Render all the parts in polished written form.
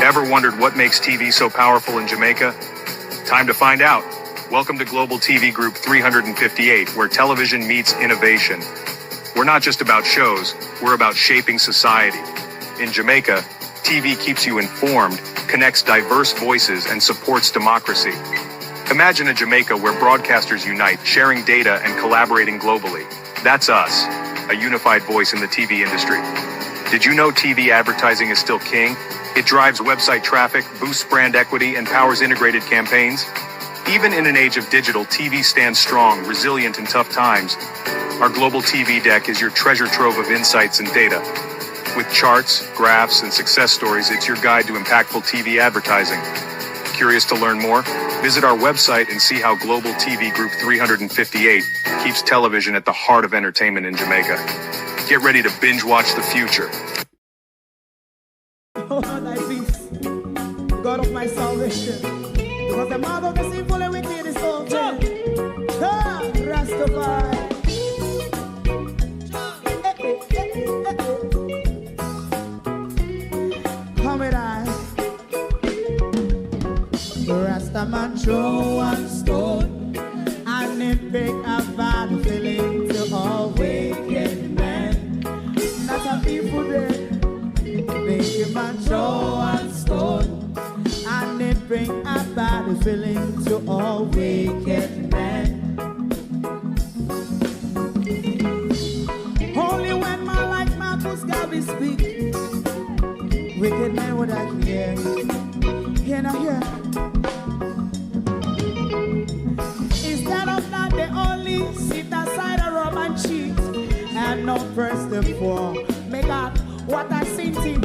Ever wondered what makes TV so powerful in Jamaica? Time to find out. Welcome to Global TV Group 358, where television meets innovation. We're not just about shows, we're about shaping society. In Jamaica, TV keeps you informed, connects diverse voices, and supports democracy. Imagine a Jamaica where broadcasters unite, sharing data and collaborating globally. That's us, a unified voice in the TV industry. Did you know TV advertising is still king? It drives website traffic, boosts brand equity, and powers integrated campaigns. Even in an age of digital, TV stands strong, resilient in tough times. Our global TV deck is your treasure trove of insights and data. With charts, graphs, and success stories, it's your guide to impactful TV advertising. Curious to learn more? Visit our website and see how Global TV Group 358 keeps television at the heart of entertainment in Jamaica. Get ready to binge watch the future. Oh, thy peace, God of my salvation, because the mouth of the sinful and wicked is open. Rastafari. Come with I. Rastaman throw one stone, and it pick a bad feeling to all wicked men. That's a people there. Make a man throw one stone, and it bring a bad feeling to all wicked men. Only when man like Marcus Garvey speak, wicked men would I hear. Hear now hear. Instead of that, they only sit aside and rub and cheat, and not press the floor. Make up what I seen to.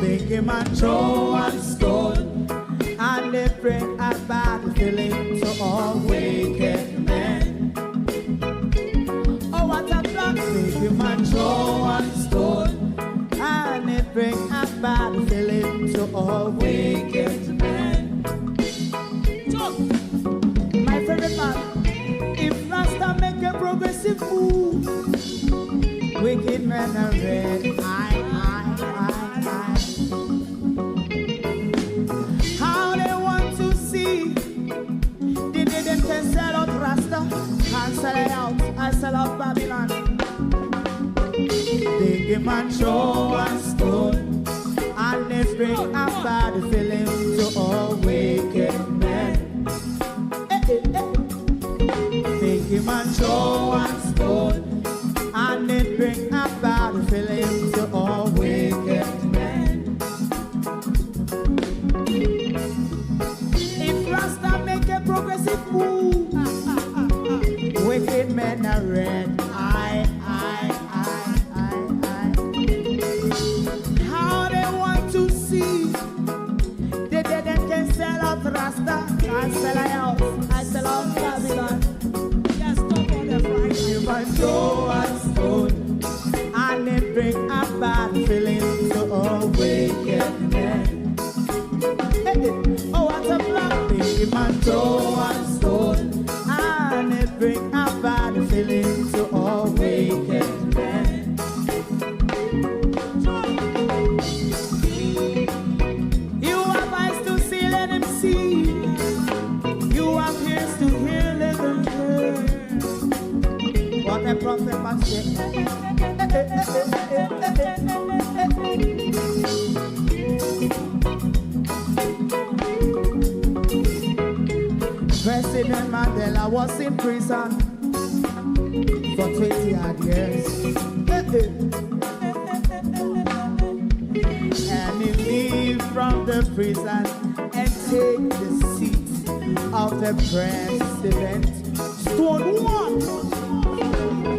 Make a man throw one stone, and they bring a bad feeling to all wicked men. Oh, what a plan! Make a man throw one stone, and they bring a bad feeling to all wicked men. My favorite man, if Rasta make a progressive move, wicked men are red. How they want to see the day them can sell out Rasta and sell it out. I sell out Babylon. Big man throw one stone, and they bring a bad feeling to all wicked men. Big man throw one stone, and it bring a bad feeling to all wicked men. If Rasta make a progressive move, wicked men are red. How they want to see the dead can sell out Rasta. I sell out, I sell out Babylon. Yes, stop on the right. You might throw a stone, and it bring a bad feeling to all wicked men. Oh, what a black baby man throw one stone, and it bring a bad feeling to all wicked men. You have eyes to see, let him see. You have ears to hear, let them hear. What a prophet must say. President Mandela was in prison for 20 odd years. And he leave from the prison and take the seat of the president. Stone one.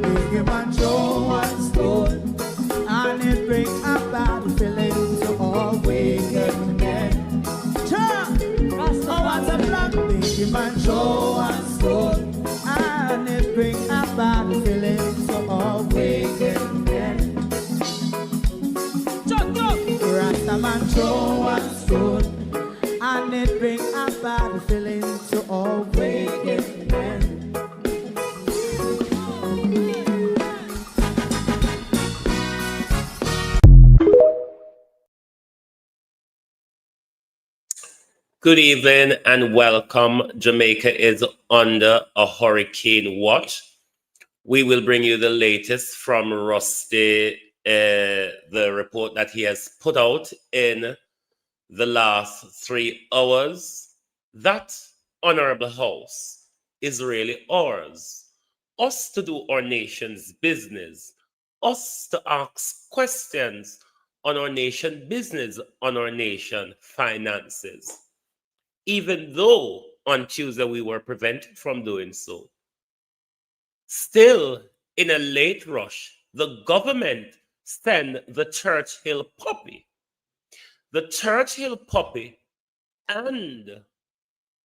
Big man throw one stone, and it bring a bad feeling to all wicked men. Oh, what a black big man throw one stone, and it bring a bad feeling to all wicked men. Rasta man throw one stone, and it bring a bad feeling to all wicked men. Good evening and welcome. Jamaica is under a hurricane watch. We will bring you the latest from Rusty, the report that he has put out in the last 3 hours. That honorable house is really ours. Us to do our nation's business. Us to ask questions on our nation business, on our nation finances. Even though on Tuesday we were prevented from doing so. Still, in a late rush, the government sent the Churchill puppy. The Churchill puppy and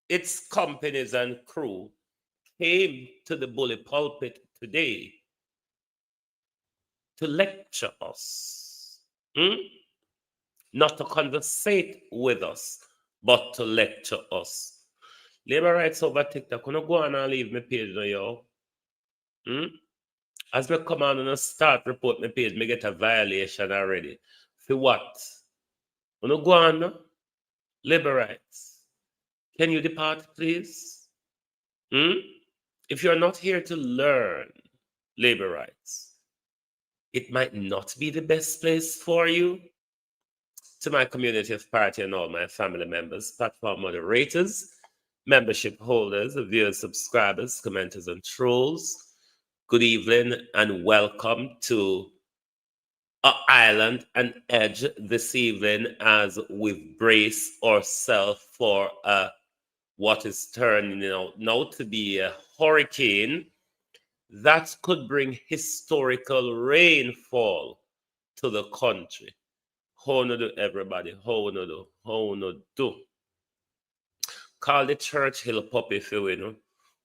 its companies and crew came to the bully pulpit today to lecture us. Not to conversate with us, but to lecture us. Labor rights over TikTok. When I go on and leave my page now, yo. As me come on and start report my page, me get a violation already. For what? When I go on now, labor rights. Can you depart, please? If you're not here to learn labor rights, it might not be the best place for you. To my community of party and all my family members, platform moderators, membership holders, viewers, subscribers, commenters, and trolls, good evening and welcome to our island and edge this evening as we brace ourselves for what is turning out now to be a hurricane that could bring historical rainfall to the country. How no do everybody? How no do? How no do? Call the Churchill puppy if you know.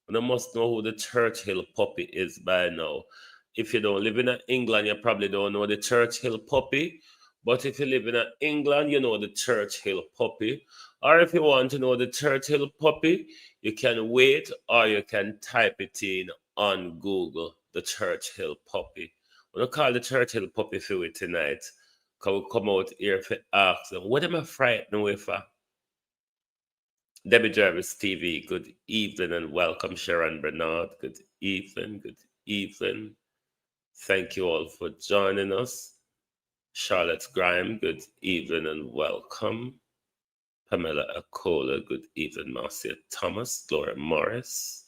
You must know who the Churchill puppy is by now. If you don't live in England, you probably don't know the Churchill puppy. But if you live in England, you know the Churchill puppy. Or if you want to know the Churchill puppy, you can wait or you can type it in on Google, the Churchill puppy. We're going to call the Churchill puppy for it tonight. Because we come out here to ask them, what am I frightened with? Debbie Jarvis TV, good evening and welcome. Sharon Bernard, good evening, good evening. Thank you all for joining us. Charlotte Grime, good evening and welcome. Pamela Acola, good evening. Marcia Thomas, Gloria Morris,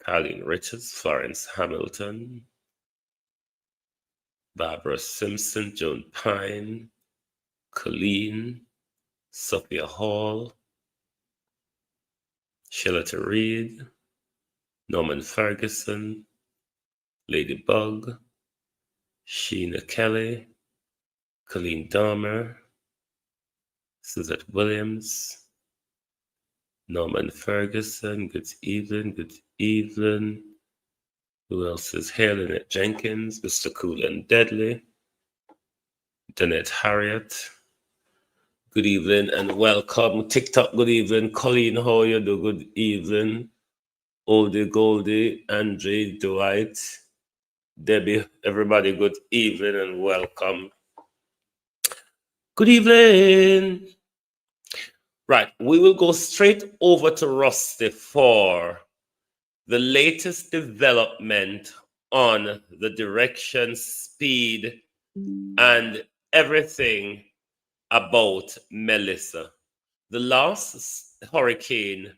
Colleen Richards, Florence Hamilton, Barbara Simpson, Joan Pine, Colleen, Sophia Hall, Shillata Reed, Norman Ferguson, Ladybug, Sheena Kelly, Colleen Dahmer, Suzette Williams, Norman Ferguson, good evening, good evening. Who else is here? Lynette Jenkins, Mr. Cool and Deadly, Danette Harriet. Good evening and welcome. TikTok, good evening. Colleen, how you do? Good evening. Oldie Goldie, Andre, Dwight, Debbie, everybody, good evening and welcome. Good evening. Right, we will go straight over to Rusty for the latest development on the direction, speed, and everything about Melissa. The last hurricane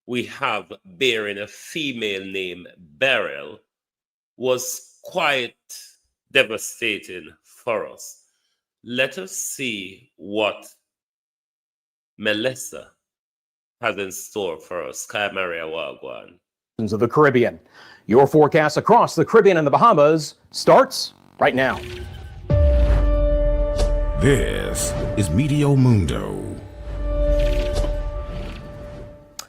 we have bearing a female named Beryl was quite devastating for us. Let us see what Melissa has in store for us. Kai Maria Wagwan. Of the Caribbean. Your forecast across the Caribbean and the Bahamas starts right now. This is Medio Mundo.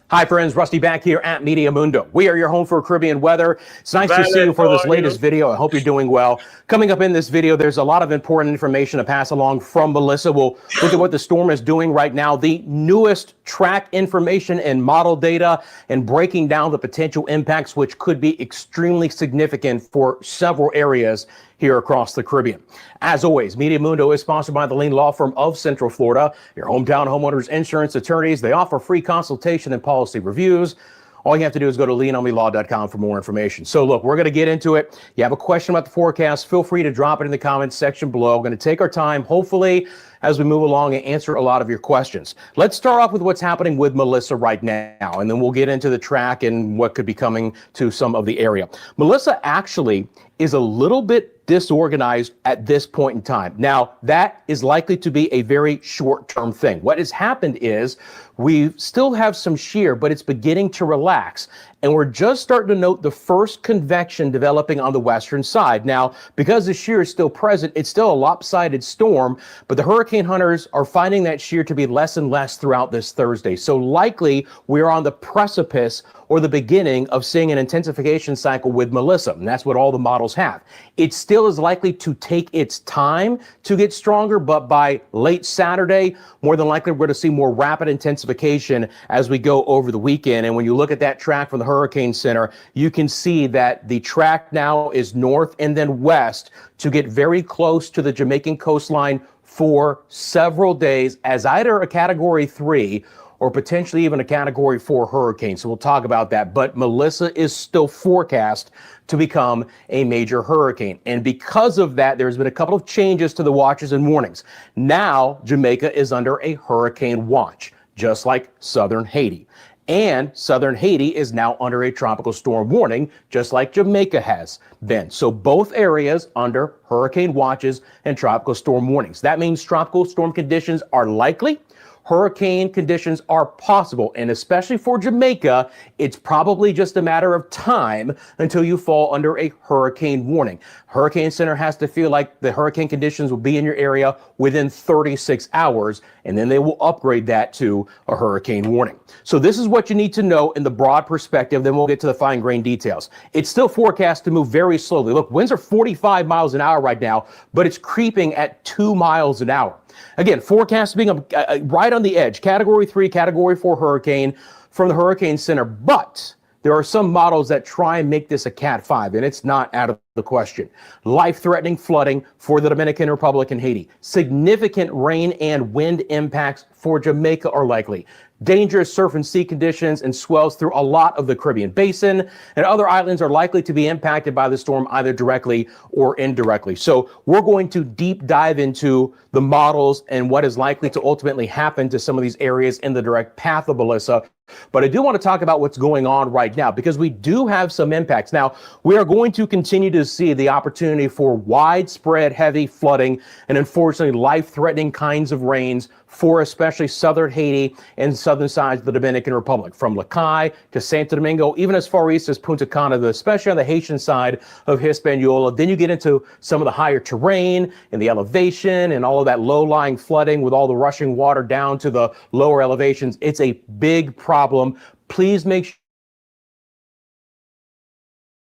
Hi friends, Rusty back here at Media Mundo. We are your home for Caribbean weather. It's nice to see you for this latest video. I hope you're doing well. Coming up in this video, there's a lot of important information to pass along from Melissa. We'll look at what the storm is doing right now, the newest track information and model data, and breaking down the potential impacts, which could be extremely significant for several areas here across the Caribbean. As always, Media Mundo is sponsored by the Lean Law Firm of Central Florida, your hometown homeowners insurance attorneys. They offer free consultation and policy reviews. All you have to do is go to leanomelaw.com for more information. So look, we're going to get into it. You have a question about the forecast, feel free to drop it in the comments section below. We're going to take our time, hopefully, as we move along and answer a lot of your questions. Let's start off with what's happening with Melissa right now, and then we'll get into the track and what could be coming to some of the area. Melissa actually is a little bit disorganized at this point in time. Now, that is likely to be a very short-term thing. What has happened is we still have some shear, but it's beginning to relax. And we're just starting to note the first convection developing on the western side. Now, because the shear is still present, it's still a lopsided storm, but the hurricane hunters are finding that shear to be less and less throughout this Thursday. So likely we're on the precipice or the beginning of seeing an intensification cycle with Melissa. And that's what all the models have. It still is likely to take its time to get stronger, but by late Saturday, more than likely we're going to see more rapid intensification as we go over the weekend. And when you look at that track from the Hurricane Center, you can see that the track now is north and then west to get very close to the Jamaican coastline for several days as either a Category 3 or potentially even a Category 4 hurricane. So we'll talk about that. But Melissa is still forecast to become a major hurricane. And because of that, there's been a couple of changes to the watches and warnings. Now, Jamaica is under a hurricane watch, just like southern Haiti. And southern Haiti is now under a tropical storm warning, just like Jamaica has been. So both areas under hurricane watches and tropical storm warnings. That means tropical storm conditions are likely. Hurricane conditions are possible, and especially for Jamaica, it's probably just a matter of time until you fall under a hurricane warning. Hurricane Center has to feel like the hurricane conditions will be in your area within 36 hours, and then they will upgrade that to a hurricane warning. So this is what you need to know in the broad perspective, then we'll get to the fine grain details. It's still forecast to move very slowly. Look, winds are 45 miles an hour right now, but it's creeping at 2 miles an hour. Again, forecast being right on the edge, Category 3, Category 4 hurricane from the Hurricane Center. But there are some models that try and make this a Cat 5, and it's not out of the question. Life-threatening flooding for the Dominican Republic and Haiti. Significant rain and wind impacts for Jamaica are likely. Dangerous surf and sea conditions and swells through a lot of the Caribbean basin, and other islands are likely to be impacted by the storm either directly or indirectly. So we're going to deep dive into the models and what is likely to ultimately happen to some of these areas in the direct path of Melissa. But I do want to talk about what's going on right now because we do have some impacts. Now, we are going to continue to see the opportunity for widespread heavy flooding and unfortunately life-threatening kinds of rains for especially southern Haiti and southern sides of the Dominican Republic, from Lacai to Santo Domingo, even as far east as Punta Cana, especially on the Haitian side of Hispaniola. Then you get into some of the higher terrain and the elevation and all of that low-lying flooding with all the rushing water down to the lower elevations. It's a big problem. Please make sure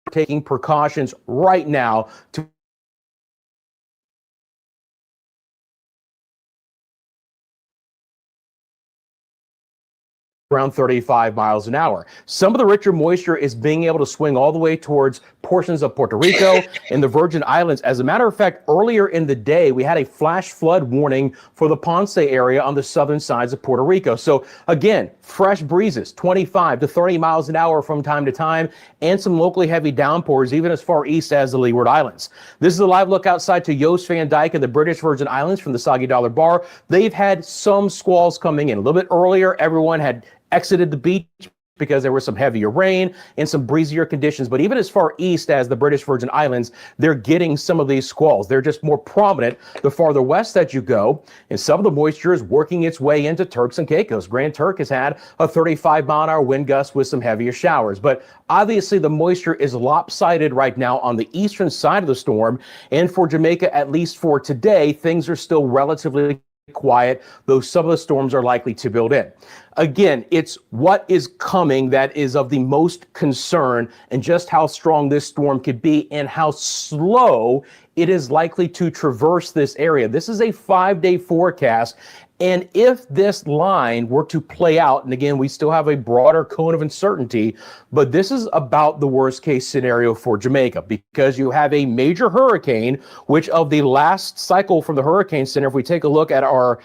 you're taking precautions right now to around 35 miles an hour. Some of the richer moisture is being able to swing all the way towards portions of Puerto Rico and the Virgin Islands. As a matter of fact, earlier in the day, we had a flash flood warning for the Ponce area on the southern sides of Puerto Rico. So again, fresh breezes, 25 to 30 miles an hour from time to time, and some locally heavy downpours, even as far east as the Leeward Islands. This is a live look outside to Yost Van Dyke and the British Virgin Islands from the Soggy Dollar Bar. They've had some squalls coming in. A little bit earlier, everyone had exited the beach because there was some heavier rain and some breezier conditions. But even as far east as the British Virgin Islands, they're getting some of these squalls. They're just more prominent the farther west that you go. And some of the moisture is working its way into Turks and Caicos. Grand Turk has had a 35-mile-an-hour wind gust with some heavier showers. But obviously the moisture is lopsided right now on the eastern side of the storm. And for Jamaica, at least for today, things are still relatively quiet, though some of the storms are likely to build in. Again, it's what is coming that is of the most concern, and just how strong this storm could be and how slow it is likely to traverse this area. This is a 5-day forecast, And if this line were to play out, and again, we still have a broader cone of uncertainty, but this is about the worst case scenario for Jamaica, because you have a major hurricane, which of the last cycle from the Hurricane Center, if we take a look at our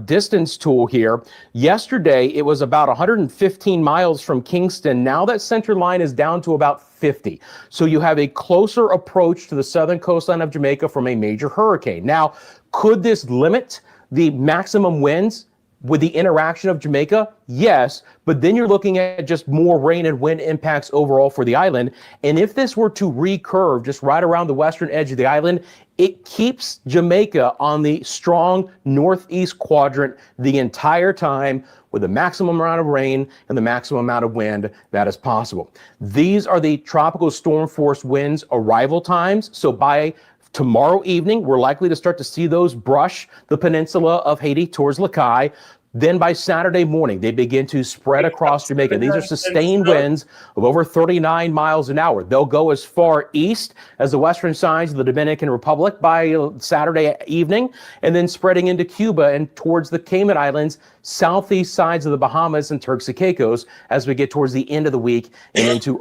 distance tool here, yesterday it was about 115 miles from Kingston. Now that center line is down to about 50. So you have a closer approach to the southern coastline of Jamaica from a major hurricane. Now, could this limit the maximum winds with the interaction of Jamaica? Yes, but then you're looking at just more rain and wind impacts overall for the island. And if this were to recurve just right around the western edge of the island, it keeps Jamaica on the strong northeast quadrant the entire time, with the maximum amount of rain and the maximum amount of wind that is possible. These are the tropical storm force winds arrival times. So by tomorrow evening, we're likely to start to see those brush the peninsula of Haiti towards Lakai. Then by Saturday morning, they begin to spread across Jamaica. These are sustained winds of over 39 miles an hour. They'll go as far east as the western sides of the Dominican Republic by Saturday evening, and then spreading into Cuba and towards the Cayman Islands, southeast sides of the Bahamas and Turks and Caicos as we get towards the end of the week and into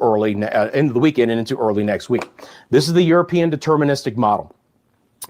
end of the weekend and into early next week. This is the European deterministic model.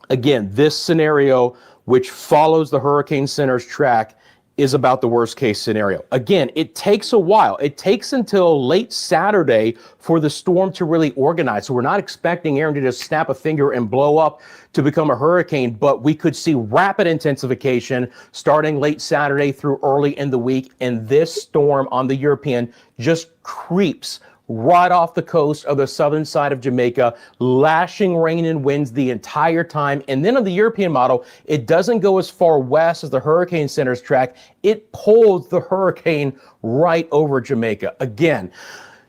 Again, this scenario, which follows the Hurricane Center's track, is about the worst case scenario. Again, it takes a while. It takes until late Saturday for the storm to really organize. So we're not expecting Aaron to just snap a finger and blow up to become a hurricane, but we could see rapid intensification starting late Saturday through early in the week. And this storm on the European just creeps right off the coast of the southern side of Jamaica, lashing rain and winds the entire time. And then on the European model, it doesn't go as far west as the Hurricane Center's track. It pulls the hurricane right over Jamaica. Again,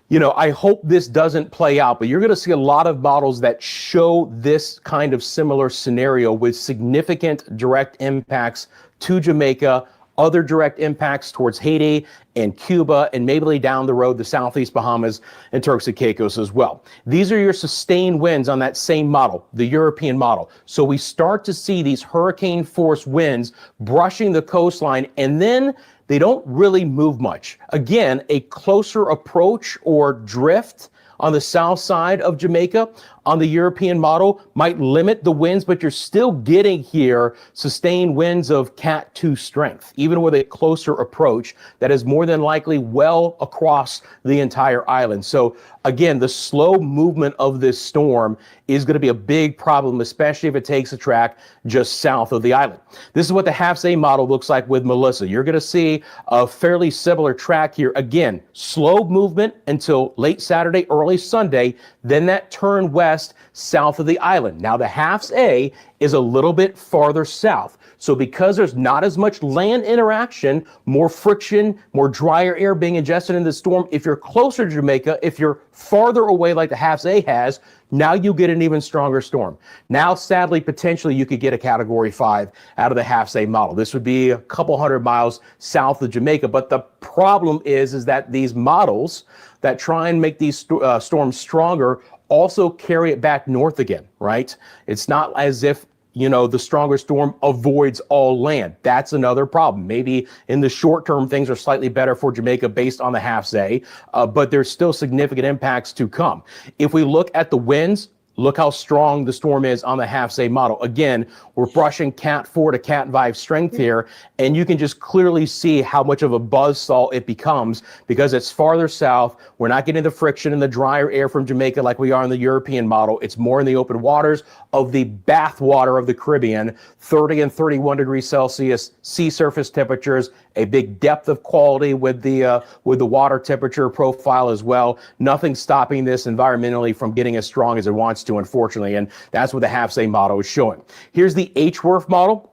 you know, I hope this doesn't play out, but you're going to see a lot of models that show this kind of similar scenario with significant direct impacts to Jamaica, other direct impacts towards Haiti and Cuba, and maybe down the road, the Southeast Bahamas and Turks and Caicos as well. These are your sustained winds on that same model, the European model. So we start to see these hurricane force winds brushing the coastline, and then they don't really move much. Again, a closer approach or drift on the south side of Jamaica on the European model might limit the winds, but you're still getting here sustained winds of Cat 2 strength, even with a closer approach that is more than likely well across the entire island. So again, the slow movement of this storm is going to be a big problem, especially if it takes a track just south of the island. This is what the HAFS-A model looks like with Melissa. You're going to see a fairly similar track here. Again, slow movement until late Saturday, early Sunday, then that turn west south of the island. Now the HAFS-A is a little bit farther south. So because there's not as much land interaction, more friction, more drier air being ingested in the storm, if you're closer to Jamaica, if you're farther away like the HAFS-A has, now you get an even stronger storm. Now, sadly, potentially you could get a Category 5 out of the HAFS-A model. This would be a couple hundred miles south of Jamaica. But the problem is that these models that try and make these storms stronger also carry it back north again, right? It's not as if, you know, the stronger storm avoids all land. That's another problem. Maybe in the short term, things are slightly better for Jamaica based on the HAFS-A, but there's still significant impacts to come. If we look at the winds, look how strong the storm is on the HAFS-A model. Again, we're brushing Cat 4 to Cat 5 strength here, and you can just clearly see how much of a buzzsaw it becomes because it's farther south. We're not getting the friction and the drier air from Jamaica like we are in the European model. It's more in the open waters of the bathwater of the Caribbean, 30 and 31 degrees Celsius sea surface temperatures, a big depth of quality with the water temperature profile as well. Nothing stopping this environmentally from getting as strong as it wants to, unfortunately, and that's what the HAFS-A model is showing. Here's the HWRF model.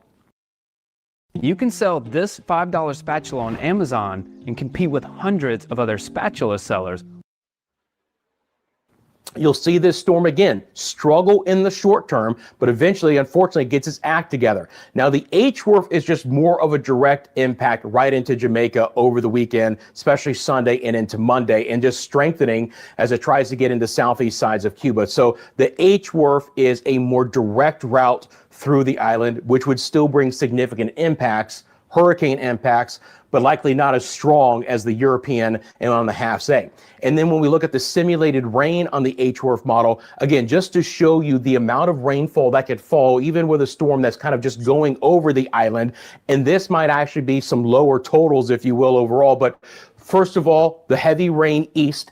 You can sell this $5 spatula on Amazon and compete with hundreds of other spatula sellers. You'll see this storm again struggle in the short term, but eventually, unfortunately, gets its act together. Now, the HWRF is just more of a direct impact right into Jamaica over the weekend, especially Sunday and into Monday, and just strengthening as it tries to get into southeast sides of Cuba. So the HWRF is a more direct route through the island, which would still bring significant impacts, hurricane impacts, but likely not as strong as the European and on the half A. And then when we look at the simulated rain on the HWRF model, again, just to show you the amount of rainfall that could fall, even with a storm that's kind of just going over the island. And this might actually be some lower totals, if you will, overall. But first of all, the heavy rain east.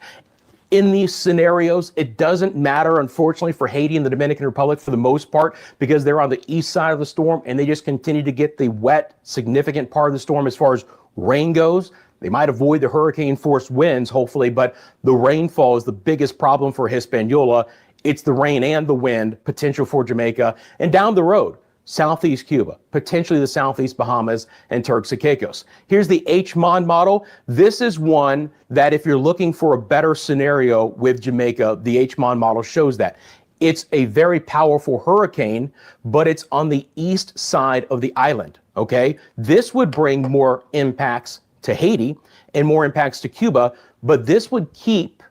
In these scenarios, it doesn't matter, unfortunately, for Haiti and the Dominican Republic for the most part, because they're on the east side of the storm and they just continue to get the wet, significant part of the storm as far as rain goes. They might avoid the hurricane force winds, hopefully, but the rainfall is the biggest problem for Hispaniola. It's the rain and the wind potential for Jamaica. And down the road, Southeast Cuba, potentially the Southeast Bahamas and Turks and Caicos. Here's the HMON model. This is one that if you're looking for a better scenario with Jamaica, the HMON model shows that. It's a very powerful hurricane, but it's on the east side of the island, okay? This would bring more impacts to Haiti and more impacts to Cuba, but this would keep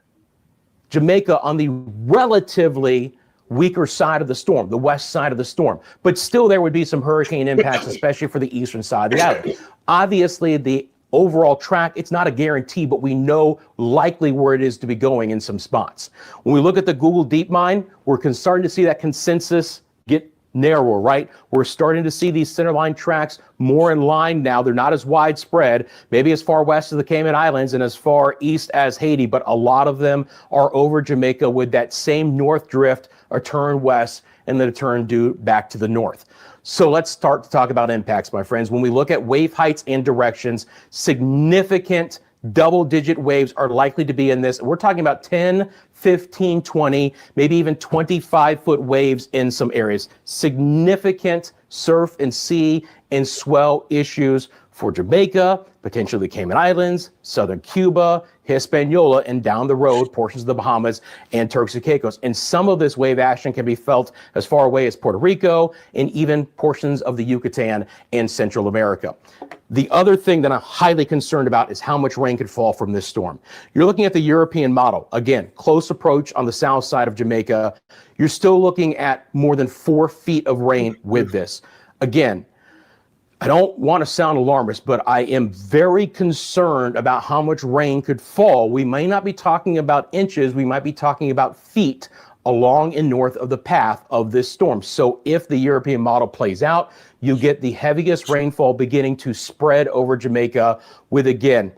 Jamaica on the relatively weaker side of the storm, the west side of the storm. But still there would be some hurricane impacts, especially for the eastern side of the island. Obviously, the overall track, it's not a guarantee, but we know likely where it is to be going in some spots. When we look at the Google DeepMind, we're starting to see that consensus get narrower, right? We're starting to see these centerline tracks more in line now. They're not as widespread, maybe as far west as the Cayman Islands and as far east as Haiti, but a lot of them are over Jamaica with that same north drift, a turn west, and then a turn due back to the north. So let's start to talk about impacts, my friends. When we look at wave heights and directions, significant double-digit waves are likely to be in this. We're talking about 10, 15, 20, maybe even 25-foot waves in some areas. Significant surf and sea and swell issues for Jamaica, potentially the Cayman Islands, southern Cuba, Hispaniola, and down the road, portions of the Bahamas and Turks and Caicos. And some of this wave action can be felt as far away as Puerto Rico and even portions of the Yucatan and Central America. The other thing that I'm highly concerned about is how much rain could fall from this storm. You're looking at the European model. Again, close approach on the south side of Jamaica. You're still looking at more than 4 feet of rain with this. Again, I don't want to sound alarmist, but I am very concerned about how much rain could fall. We may not be talking about inches, we might be talking about feet along and north of the path of this storm. So if the European model plays out, you get the heaviest rainfall beginning to spread over Jamaica with, again,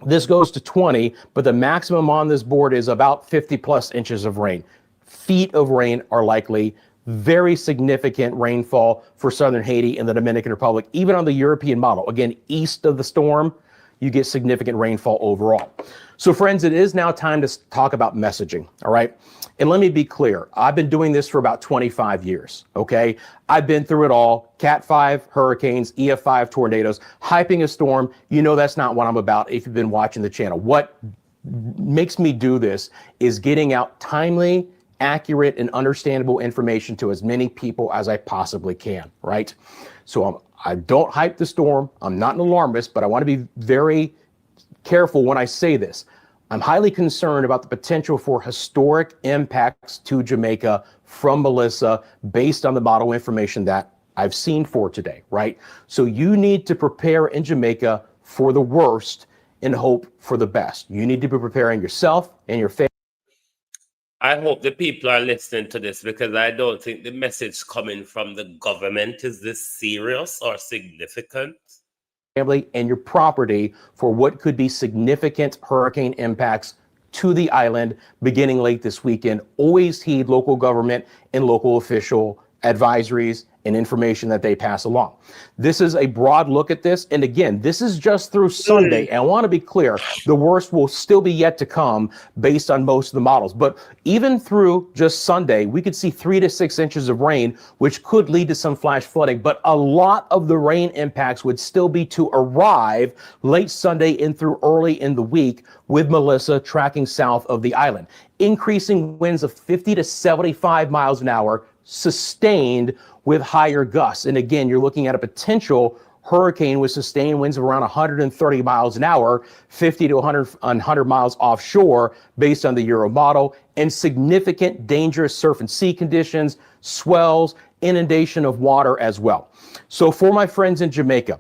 this goes to 20, but the maximum on this board is about 50 plus inches of rain. Feet of rain are likely. Very significant rainfall for southern Haiti and the Dominican Republic, even on the European model. Again, east of the storm, you get significant rainfall overall. So friends, it is now time to talk about messaging, all right? And let me be clear, I've been doing this for about 25 years, okay? I've been through it all, Cat 5 hurricanes, EF5 tornadoes, hyping a storm. You know that's not what I'm about if you've been watching the channel. What makes me do this is getting out timely, accurate, and understandable information to as many people as I possibly can, right? So I don't hype the storm. I'm not an alarmist, but I want to be very careful when I say this. I'm highly concerned about the potential for historic impacts to Jamaica from Melissa based on the model information that I've seen for today, right? So you need to prepare in Jamaica for the worst and hope for the best. You need to be preparing yourself and your family. I hope the people are listening to this, because I don't think the message coming from the government is this serious or significant. And your property for what could be significant hurricane impacts to the island beginning late this weekend. Always heed local government and local official advisories and information that they pass along. This is a broad look at this. And again, this is just through Sunday. And I want to be clear, the worst will still be yet to come based on most of the models. But even through just Sunday, we could see 3 to 6 inches of rain, which could lead to some flash flooding. But a lot of the rain impacts would still be to arrive late Sunday and through early in the week, with Melissa tracking south of the island. Increasing winds of 50 to 75 miles an hour, sustained with higher gusts. And again, you're looking at a potential hurricane with sustained winds of around 130 miles an hour, 50 to 100 miles offshore based on the Euro model, and significant dangerous surf and sea conditions, swells, inundation of water as well. So for my friends in Jamaica,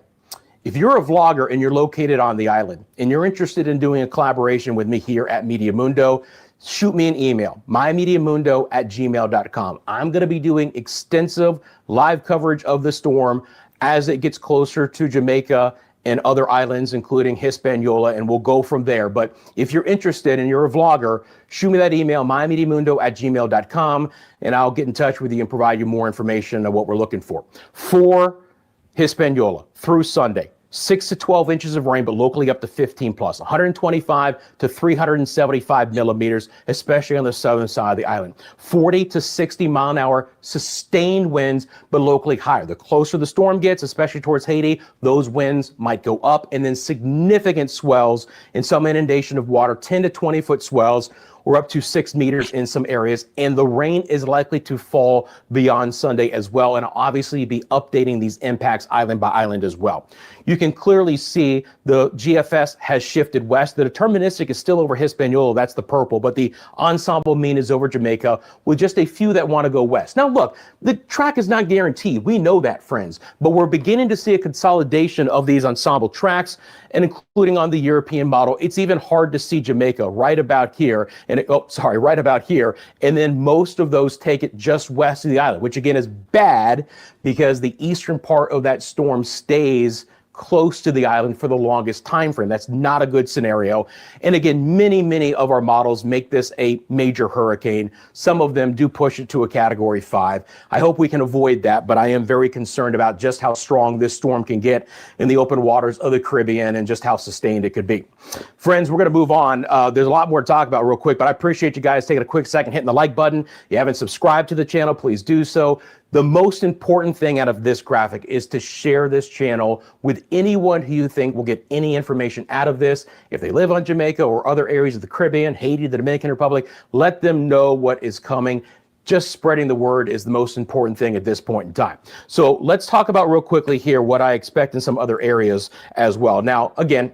If you're a vlogger and you're located on the island and you're interested in doing a collaboration with me here at Media Mundo, shoot me an email, mymediamundo@gmail.com. I'm going to be doing extensive live coverage of the storm as it gets closer to Jamaica and other islands, including Hispaniola, and we'll go from there. But if you're interested and you're a vlogger, shoot me that email, mymediamundo@gmail.com, and I'll get in touch with you and provide you more information on what we're looking for. For Hispaniola through Sunday, 6 to 12 inches of rain, but locally up to 15 plus, 125 to 375 millimeters, especially on the southern side of the island. 40 to 60 mile an hour sustained winds, but locally higher. The closer the storm gets, especially towards Haiti, those winds might go up, and then significant swells and some inundation of water, 10 to 20 foot swells. We're up to 6 meters in some areas, and the rain is likely to fall beyond Sunday as well, and I'll obviously be updating these impacts island by island as well. You can clearly see the GFS has shifted west. The deterministic is still over Hispaniola, that's the purple, but the ensemble mean is over Jamaica with just a few that want to go west. Now look, the track is not guaranteed. We know that, friends, but we're beginning to see a consolidation of these ensemble tracks, and including on the European model. It's even hard to see Jamaica right about here, and right about here, and then most of those take it just west of the island, which again is bad because the eastern part of that storm stays close to the island for the longest time frame. That's not a good scenario. And again, many of our models make this a major hurricane. Some of them do push it to a category 5. I hope we can avoid that, but I am very concerned about just how strong this storm can get in the open waters of the Caribbean and just how sustained it could be. Friends, we're going to move on. There's a lot more to talk about real quick, but I appreciate you guys taking a quick second, hitting the like button. If you haven't subscribed to the channel, please do so. The most important thing out of this graphic is to share this channel with anyone who you think will get any information out of this. If they live on Jamaica or other areas of the Caribbean, Haiti, the Dominican Republic, let them know what is coming. Just spreading the word is the most important thing at this point in time. So let's talk about real quickly here what I expect in some other areas as well. Now, again,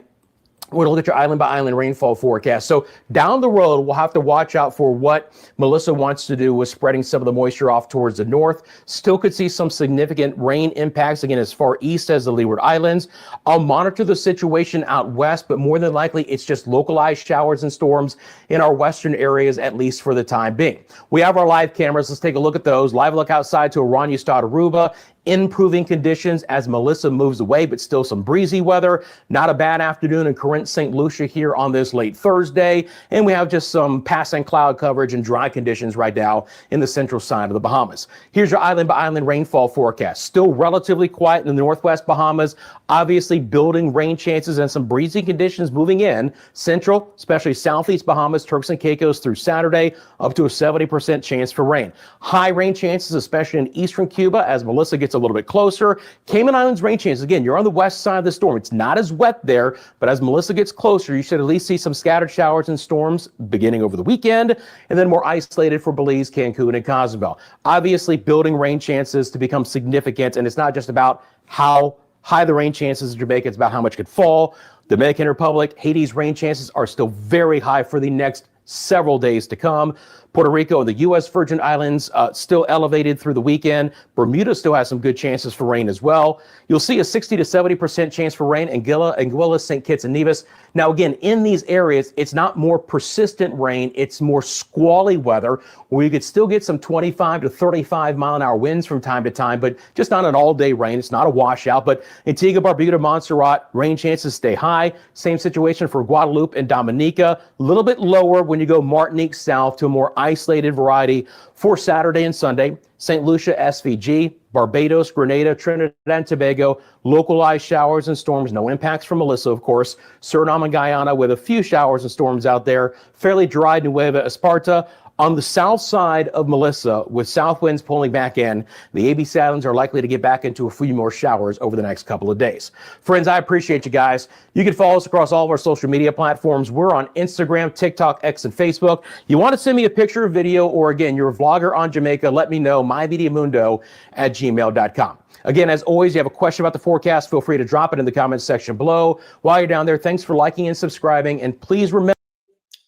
we're going to look at your island by island rainfall forecast. So down the road, we'll have to watch out for what Melissa wants to do with spreading some of the moisture off towards the north. Still could see some significant rain impacts, again, as far east as the Leeward Islands. I'll monitor the situation out west, but more than likely, it's just localized showers and storms in our western areas, at least for the time being. We have our live cameras. Let's take a look at those. Live look outside to Oranjestad, Aruba. Improving conditions as Melissa moves away, but still some breezy weather. Not a bad afternoon in Corinth, St. Lucia here on this late Thursday. And we have just some passing cloud coverage and dry conditions right now in the central side of the Bahamas. Here's your island by island rainfall forecast. Still relatively quiet in the northwest Bahamas. Obviously building rain chances and some breezy conditions moving in. Central, especially southeast Bahamas, Turks and Caicos through Saturday, up to a 70% chance for rain. High rain chances, especially in eastern Cuba as Melissa gets a little bit closer. Cayman Islands rain chances. Again, you're on the west side of the storm. It's not as wet there, but as Melissa gets closer, you should at least see some scattered showers and storms beginning over the weekend, and then more isolated for Belize, Cancun, and Cozumel. Obviously, building rain chances to become significant, and it's not just about how high the rain chances in Jamaica, it's about how much could fall. Dominican Republic, Haiti's rain chances are still very high for the next several days to come. Puerto Rico and the U.S. Virgin Islands still elevated through the weekend. Bermuda still has some good chances for rain as well. You'll see a 60 to 70% chance for rain in Anguilla, St. Kitts and Nevis. Now, again, in these areas, it's not more persistent rain. It's more squally weather where you could still get some 25 to 35 mile an hour winds from time to time, but just not an all day rain. It's not a washout, but Antigua, Barbuda, Montserrat, rain chances stay high. Same situation for Guadeloupe and Dominica. A little bit lower when you go Martinique south to a more isolated variety for Saturday and Sunday. St. Lucia, SVG, Barbados, Grenada, Trinidad and Tobago, localized showers and storms, no impacts from Melissa, of course. Suriname and Guyana with a few showers and storms out there. Fairly dry Nueva Esparta. On the south side of Melissa, with south winds pulling back in, the ABC Islands are likely to get back into a few more showers over the next couple of days. Friends, I appreciate you guys. You can follow us across all of our social media platforms. We're on Instagram, TikTok, X, and Facebook. You want to send me a picture or video, or again, you're a vlogger on Jamaica, let me know, mymediamundo@gmail.com. Again, as always, you have a question about the forecast, feel free to drop it in the comments section below. While you're down there, thanks for liking and subscribing, and please remember.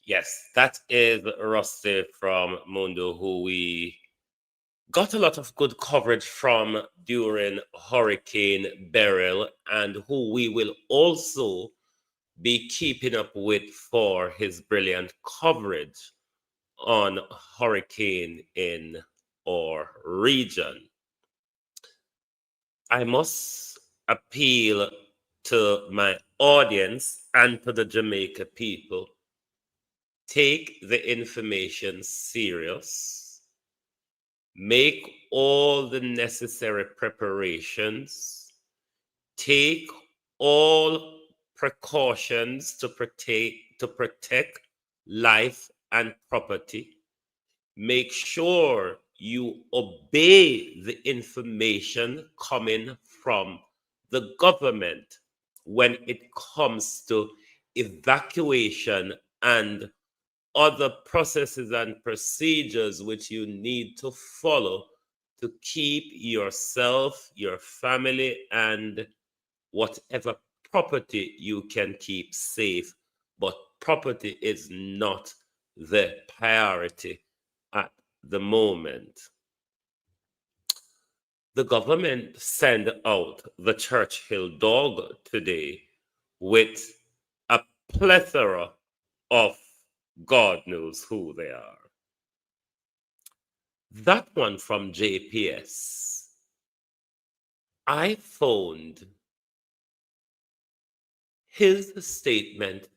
Yes, that is Rusty from Mundo, who we got a lot of good coverage from during Hurricane Beryl, and who we will also be keeping up with for his brilliant coverage on hurricane in our region. I must appeal to my audience and to the Jamaica people. Take the information serious. Make all the necessary preparations. Take all precautions to protect life and property. Make sure you obey the information coming from the government when it comes to evacuation and other processes and procedures which you need to follow to keep yourself, your family, and whatever property you can keep safe. But property is not the priority at the moment. The government sent out the Churchill dog today with a plethora of God knows who they are. That one from JPS, I found his statement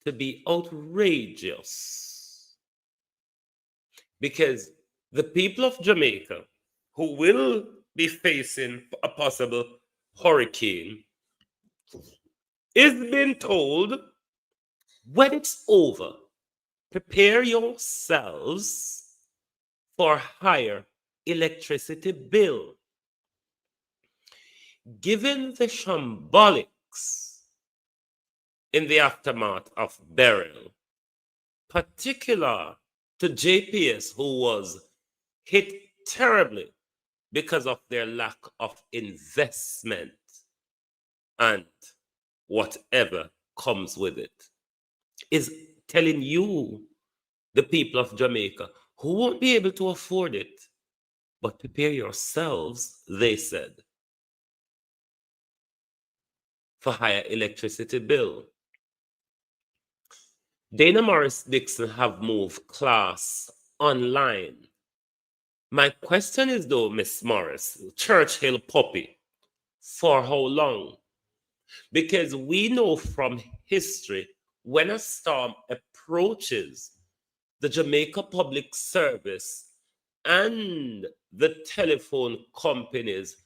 to be outrageous, because the people of Jamaica who will be facing a possible hurricane is being told, when it's over, prepare yourselves for higher electricity bill. Given the shambolics in the aftermath of Beryl, particular to JPS, who was hit terribly because of their lack of investment and whatever comes with it, is telling you, the people of Jamaica, who won't be able to afford it, but prepare yourselves, they said, for higher electricity bill. Dana Morris Dixon have moved class online. My question is though, Miss Morris, Churchill puppy, for how long? Because we know from history, when a storm approaches, the Jamaica Public Service and the telephone companies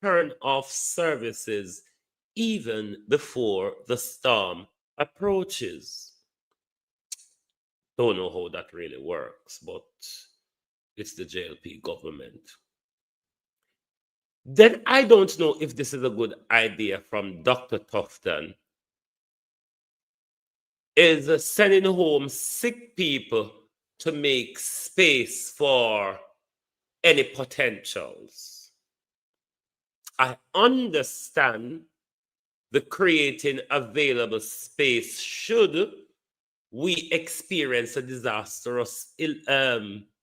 turn off services even before the storm approaches. Don't know how that really works, but it's the JLP government. Then I don't know if this is a good idea from Dr. Tufton, is sending home sick people to make space for any potentials. I understand the creating available space should we experience a disastrous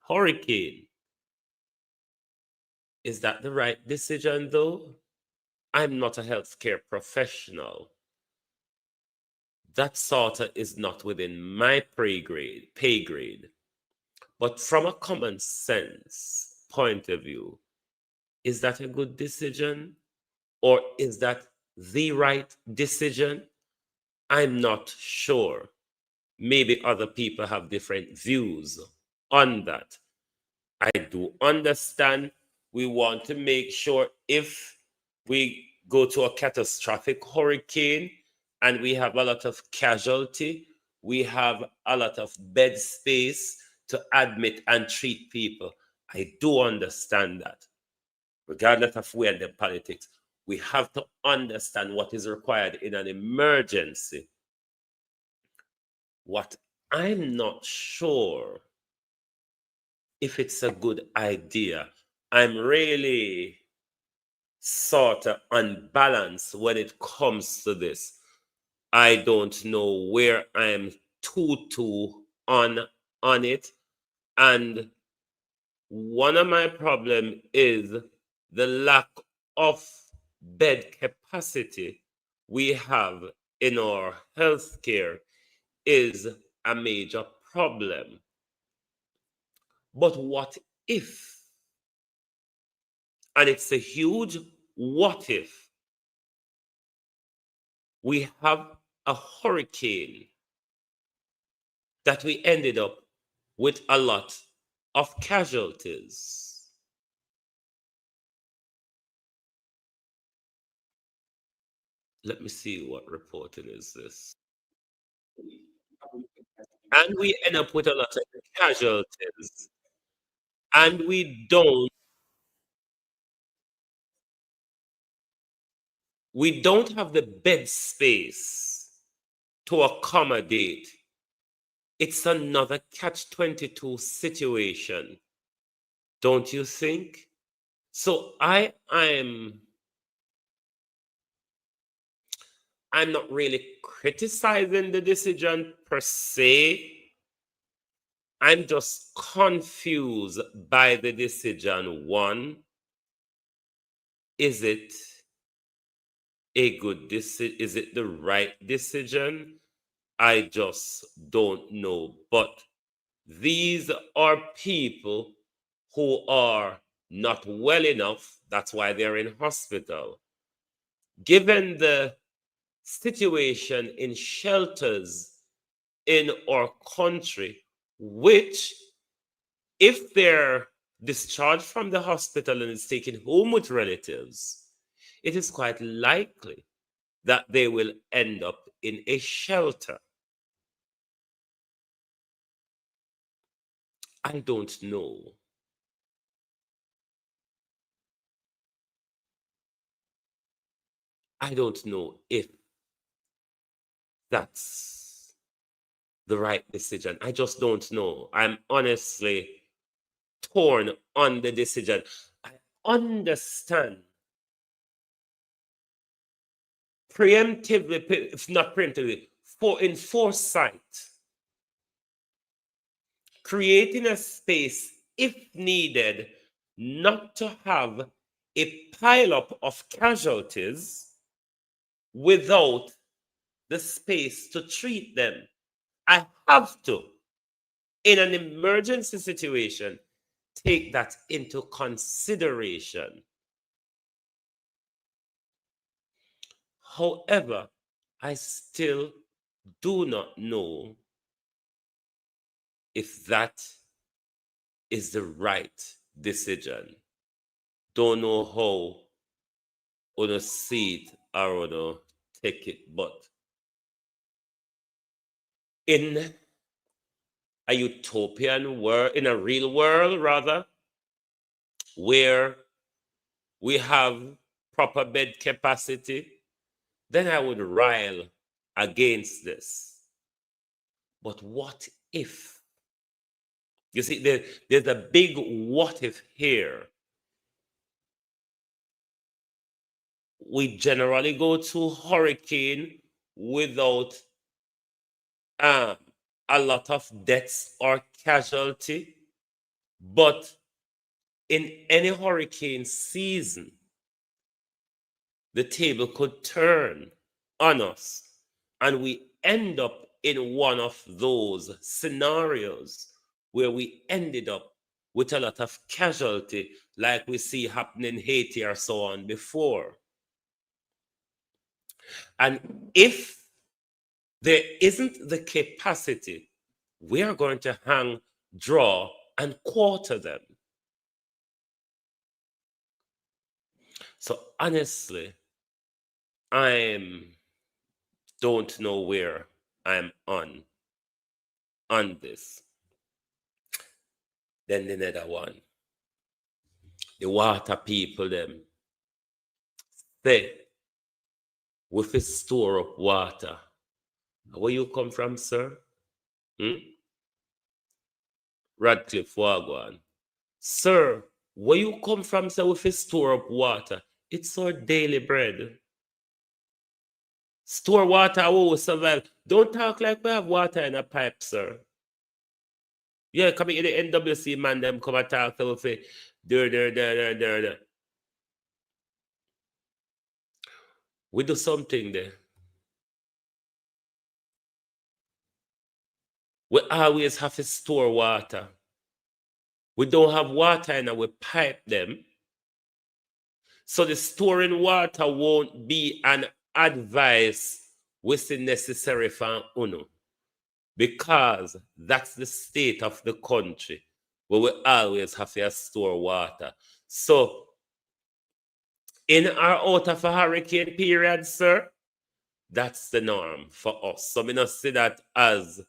hurricane. Is that the right decision, though? I'm not a healthcare professional. That sort of is not within my pay grade. But from a common sense point of view, is that a good decision? Or is that the right decision? I'm not sure. Maybe other people have different views on that. I do understand we want to make sure if we go to a catastrophic hurricane and we have a lot of casualty, we have a lot of bed space to admit and treat people. I do understand that. Regardless of where the politics, we have to understand what is required in an emergency. What I'm not sure if it's a good idea. I'm really sort of unbalanced when it comes to this. I don't know where I'm too on it. And one of my problem is the lack of bed capacity we have in our healthcare is a major problem. But what if, and it's a huge what if, we have a hurricane that we ended up with a lot of casualties? Let me see what reporting is this. And we end up with a lot of casualties. And we don't have the bed space to accommodate. It's another catch-22 situation, don't you think? So I'm not really criticizing the decision per se. I'm just confused by the decision. One, is it a good decision? Is it the right decision? I just don't know. But these are people who are not well enough. That's why they're in hospital. Given the situation in shelters in our country, which, if they're discharged from the hospital and is taken home with relatives, it is quite likely that they will end up in a shelter. I don't know. I don't know if that's the right decision. I just don't know. I'm honestly torn on the decision. I understand preemptively, if not preemptively, in foresight, creating a space if needed, not to have a pileup of casualties without the space to treat them. I have to, in an emergency situation, take that into consideration. However, I still do not know if that is the right decision. Don't know how on see it or on take it, but in a utopian world, in a real world rather, where we have proper bed capacity, then I would rile against this. But what if? You see, there's a big what if here. We generally go to hurricane without a lot of deaths or casualty, but in any hurricane season, the table could turn on us and we end up in one of those scenarios where we ended up with a lot of casualty like we see happening in Haiti or so on before. And if there isn't the capacity, we are going to hang, draw, and quarter them. So honestly, I don't know where I'm on this. Then the another one, the water people them say, with a store up water. Where you come from, sir? Radcliffe Wagwan. Sir, where you come from, sir, with a store up water? It's our daily bread. Store water, how we survive. Don't talk like we have water in a pipe, sir. Yeah, coming in the NWC man, them come and talk to us. There. We do something there. We always have to store water. We don't have water and we pipe them. So the storing water won't be an advice which is necessary for UNO. Because that's the state of the country where we always have to store water. So in or out of a hurricane period, sir, that's the norm for us. So we don't see that as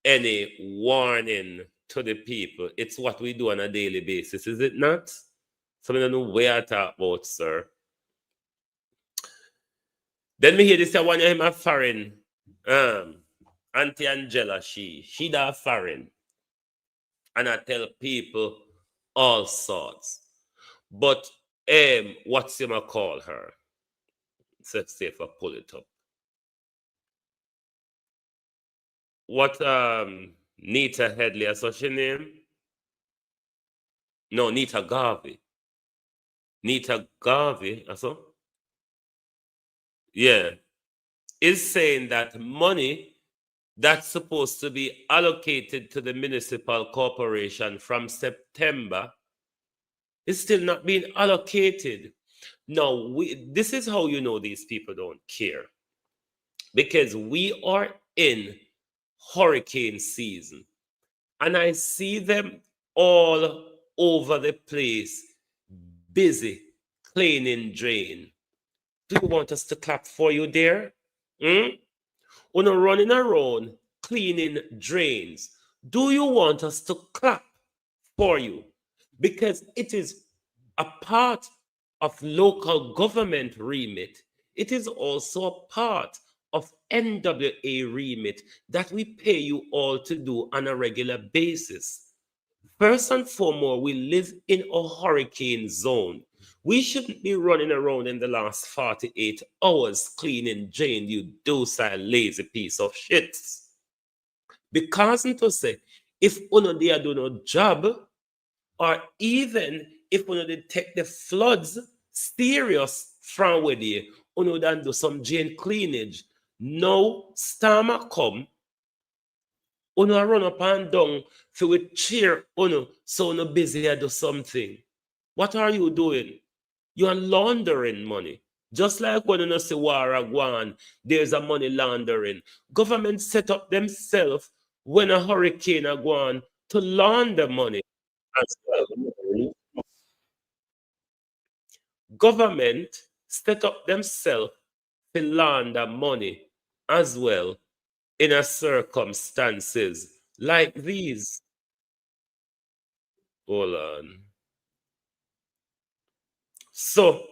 any warning to the people. It's what we do on a daily basis, is it not? So we don't know where to talk about, sir. Then me hear this one of him a foreign. Auntie Angela, she da foreign. And I tell people all sorts. But what's him I call her? Let's see if I pull it up. What Nita Headley, is what's her name? No, Nita Garvey. Nita Garvey, so? Yeah. Is saying that money that's supposed to be allocated to the municipal corporation from September is still not being allocated. Now, this is how you know these people don't care. Because we are in hurricane season. And I see them all over the place, busy cleaning drain. Do you want us to clap for you there? When you're running around cleaning drains, do you want us to clap for you? Because it is a part of local government remit. It is also a part of NWA remit that we pay you all to do on a regular basis. First and foremost, we live in a hurricane zone. We shouldn't be running around in the last 48 hours cleaning drain, you docile, lazy piece of shit. Because to say, if uno they do no job, or even if uno they take the floods serious from where they uno then do some drain cleanage. No storm come, uno run up and down for we cheer uno so uno busy to do something. What are you doing? You are laundering money. Just like when you say war go on, there's a money laundering. Government set up themselves when a hurricane go on to launder money as well. Government set up themselves to launder money as well in a circumstances like these. Hold on. So,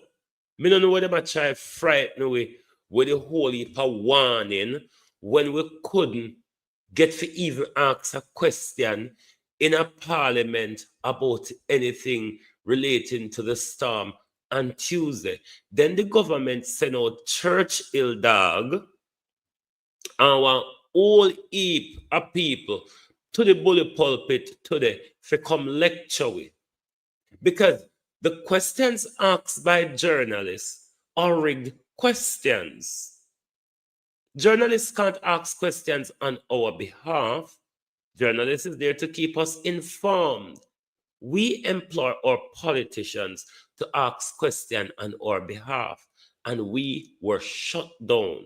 me don't know whether them try frighten we with the whole heap of warning when we couldn't get to even ask a question in a parliament about anything relating to the storm on Tuesday. Then the government sent out Churchill dog and one whole heap of people to the bully pulpit today for come lecture with. Because the questions asked by journalists are rigged questions. Journalists can't ask questions on our behalf. Journalists is there to keep us informed. We employ our politicians to ask questions on our behalf, and we were shut down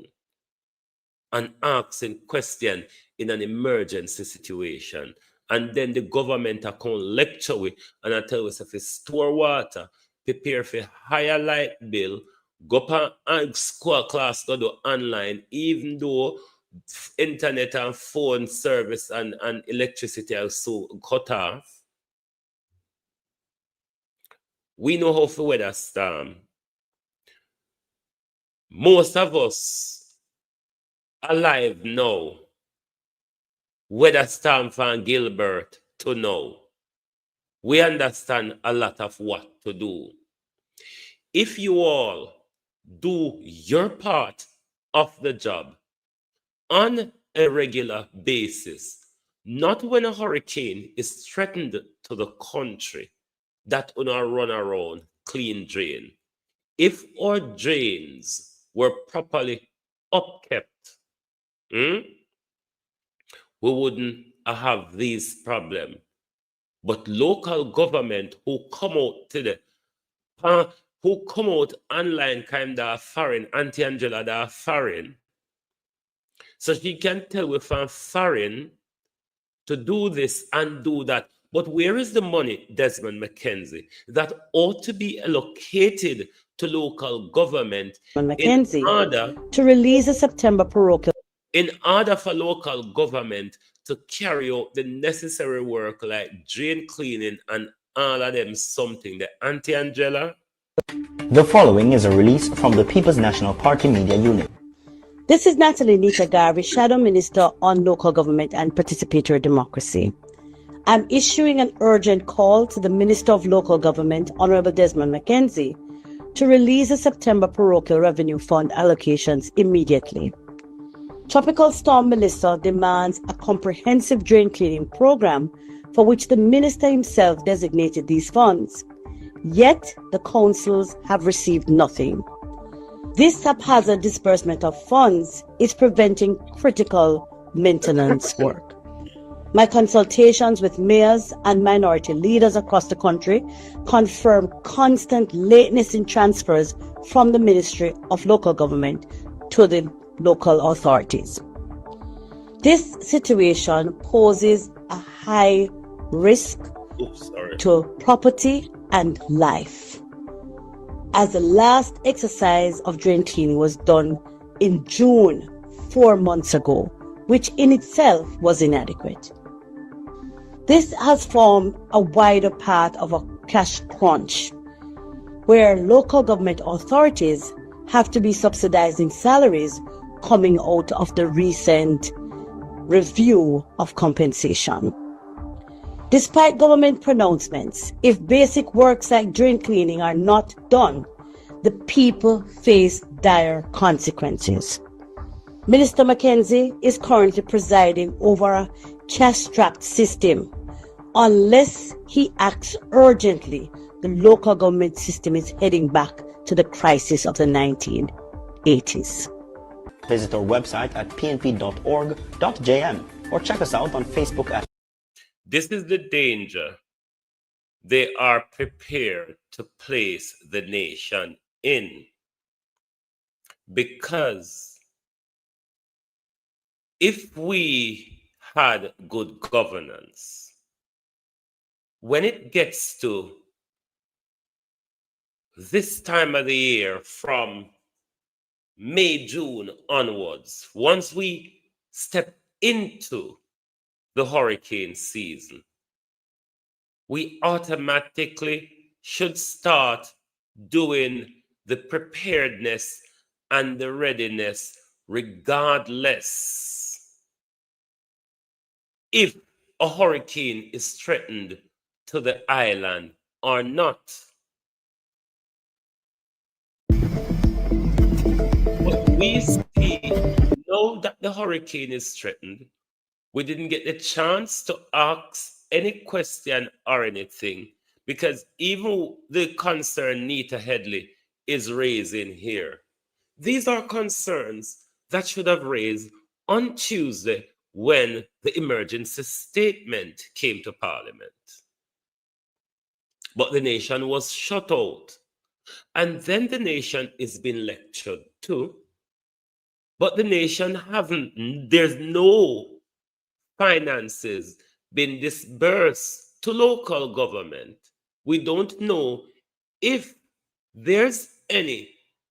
and asking questions in an emergency situation. And then the government account lecture we and I tell us if you store water, prepare for higher light bill, go up and school class go do online, even though internet and phone service and electricity are so cut off. We know how to weather storm. Most of us alive now, weather storm from Gilbert to now. We understand a lot of what to do. If you all do your part of the job on a regular basis, Not when a hurricane is threatened to the country that una run around clean drain. If our drains were properly upkept, we wouldn't have these problems. But local government who come out to the who come out online kind of foreign, Auntie Angela that foreign. So she can tell with foreign to do this and do that. But where is the money, Desmond McKenzie, that ought to be allocated to local government McKenzie, in order to release a September parochial? In order for local government to carry out the necessary work like drain cleaning and all of them something, the Auntie Angela? The following is a release from the People's National Party Media Unit. This is Natalie Nita Garvey, Shadow Minister on Local Government and Participatory Democracy. I'm issuing an urgent call to the Minister of Local Government, Honorable Desmond McKenzie, to release the September Parochial Revenue Fund allocations immediately. Tropical Storm Melissa demands a comprehensive drain cleaning program for which the Minister himself designated these funds. Yet, the councils have received nothing. This haphazard disbursement of funds is preventing critical maintenance work. My consultations with mayors and minority leaders across the country confirm constant lateness in transfers from the Ministry of Local Government to the local authorities. This situation poses a high risk to property and life, as the last exercise of drain cleaning was done in June 4 months ago, which in itself was inadequate. This has formed a wider path of a cash crunch, where local government authorities have to be subsidizing salaries coming out of the recent review of compensation. Despite government pronouncements, if basic works like drain cleaning are not done, the people face dire consequences. Minister McKenzie is currently presiding over a cash-strapped system. Unless he acts urgently, the local government system is heading back to the crisis of the 1980s. Visit our website at pnp.org.jm or check us out on Facebook at. This is the danger they are prepared to place the nation in. Because if we had good governance, when it gets to this time of the year from May, June onwards, once we step into the hurricane season, we automatically should start doing the preparedness and the readiness regardless if a hurricane is threatened to the island or not. But we see now that the hurricane is threatened, we didn't get the chance to ask any question or anything, because even the concern Nita Headley is raising here, these are concerns that should have raised on Tuesday when the emergency statement came to Parliament. But the nation was shut out. And then the nation is being lectured too. But the nation there's no finances been disbursed to local government. We don't know if there's any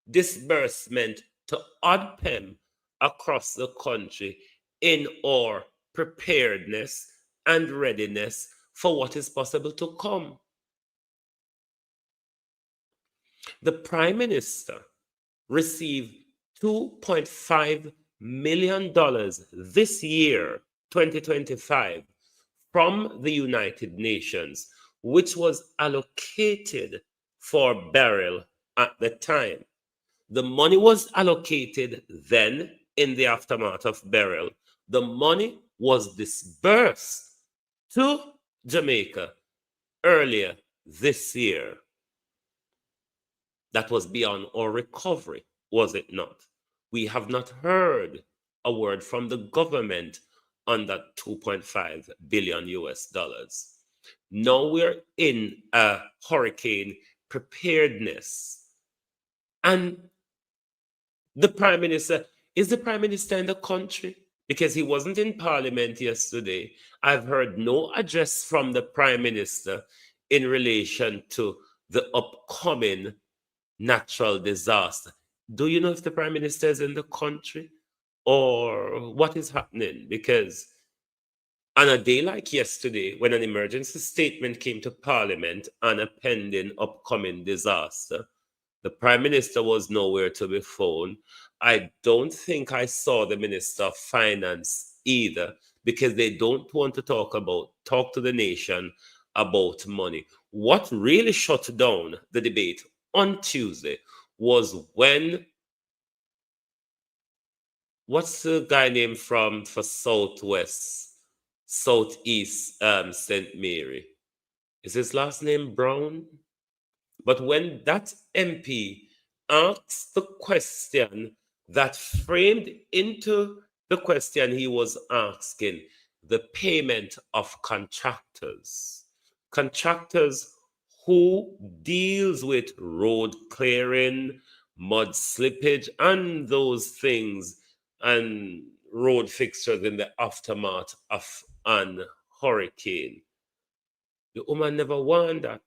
disbursement to ODPEM across the country in our preparedness and readiness for what is possible to come. The Prime Minister received $2.5 million this year, 2025, from the United Nations, which was allocated for Beryl at the time. The money was allocated then in the aftermath of Beryl. The money was disbursed to Jamaica earlier this year. That was beyond our recovery, was it not? We have not heard a word from the government on that 2.5 billion US dollars. Now we're in a hurricane preparedness. And the Prime Minister, is the Prime Minister in the country? Because he wasn't in Parliament yesterday. I've heard no address from the Prime Minister in relation to the upcoming natural disaster. Do you know if the Prime Minister is in the country or what is happening? Because on a day like yesterday, when an emergency statement came to Parliament on a pending upcoming disaster, the Prime Minister was nowhere to be found. I don't think I saw the Minister of Finance either, because they don't want to talk to the nation about money. What really shut down the debate on Tuesday was when, what's the guy named for Southeast St. Mary? Is his last name Brown? But when that MP asked the question that framed into the question he was asking, the payment of contractors who deals with road clearing, mud slippage, and those things, and road fixtures in the aftermath of an hurricane. The woman never won that.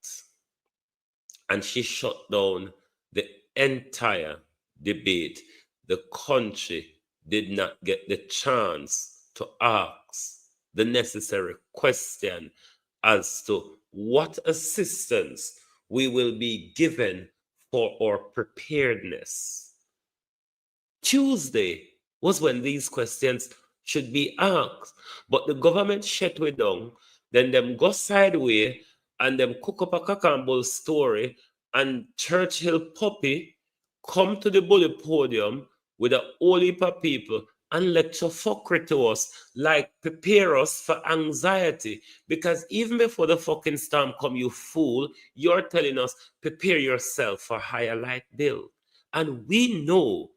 And she shut down the entire debate. The country did not get the chance to ask the necessary question as to what assistance we will be given for our preparedness. Tuesday was when these questions should be asked, but the government shut way down, then them go sideways and them cook up a cock and bull story, and Churchill Puppy come to the bully podium with a whole heap of people and lecture fuckery to us, like prepare us for anxiety. Because even before the fucking storm come, you fool, you're telling us prepare yourself for higher light bill. And we know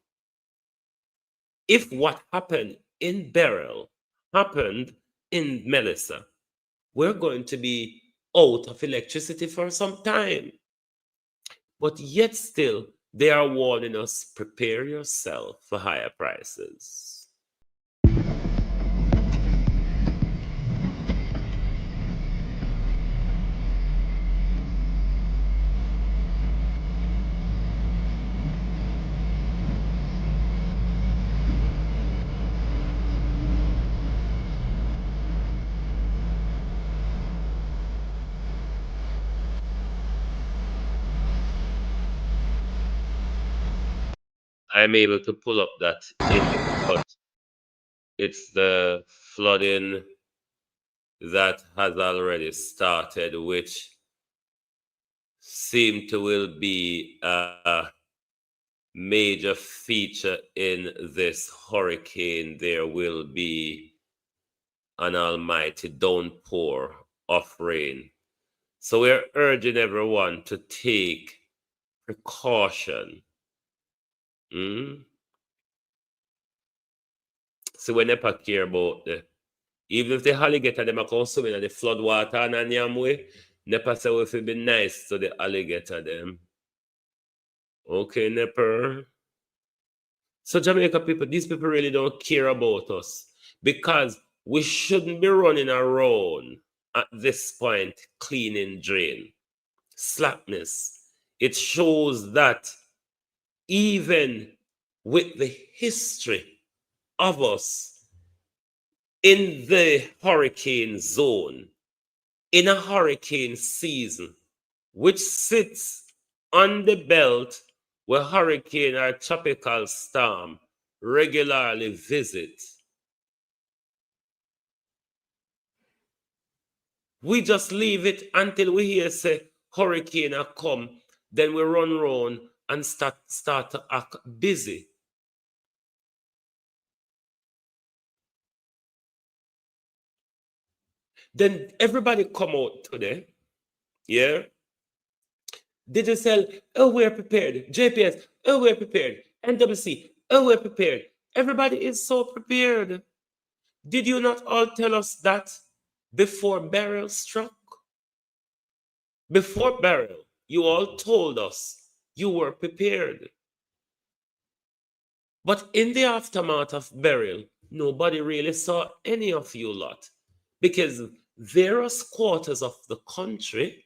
if what happened in Beryl happened in Melissa, we're going to be out of electricity for some time. But yet still, they are warning us, prepare yourself for higher prices. I'm able to pull up that image, but it's the flooding that has already started, which seem to will be a major feature in this hurricane. There will be an almighty downpour of rain. So we're urging everyone to take precaution. So we never care about even if the alligator them are consuming the flood water and Nyamwe, never say if it be nice to the alligator them. Okay, Nepper. So Jamaica people, these people really don't care about us, because we shouldn't be running around at this point cleaning drain. Slackness. It shows that even with the history of us in the hurricane zone, in a hurricane season, which sits on the belt where hurricane or tropical storm regularly visit, we just leave it until we hear say hurricane a come, then we run round and start to act busy. Then everybody come out today, yeah? Digital, oh, we're prepared. JPS, oh, we're prepared. NWC, oh, we're prepared. Everybody is so prepared. Did you not all tell us that before Beryl struck? Before Beryl, you all told us you were prepared. But in the aftermath of Beryl, nobody really saw any of you lot. Because various quarters of the country,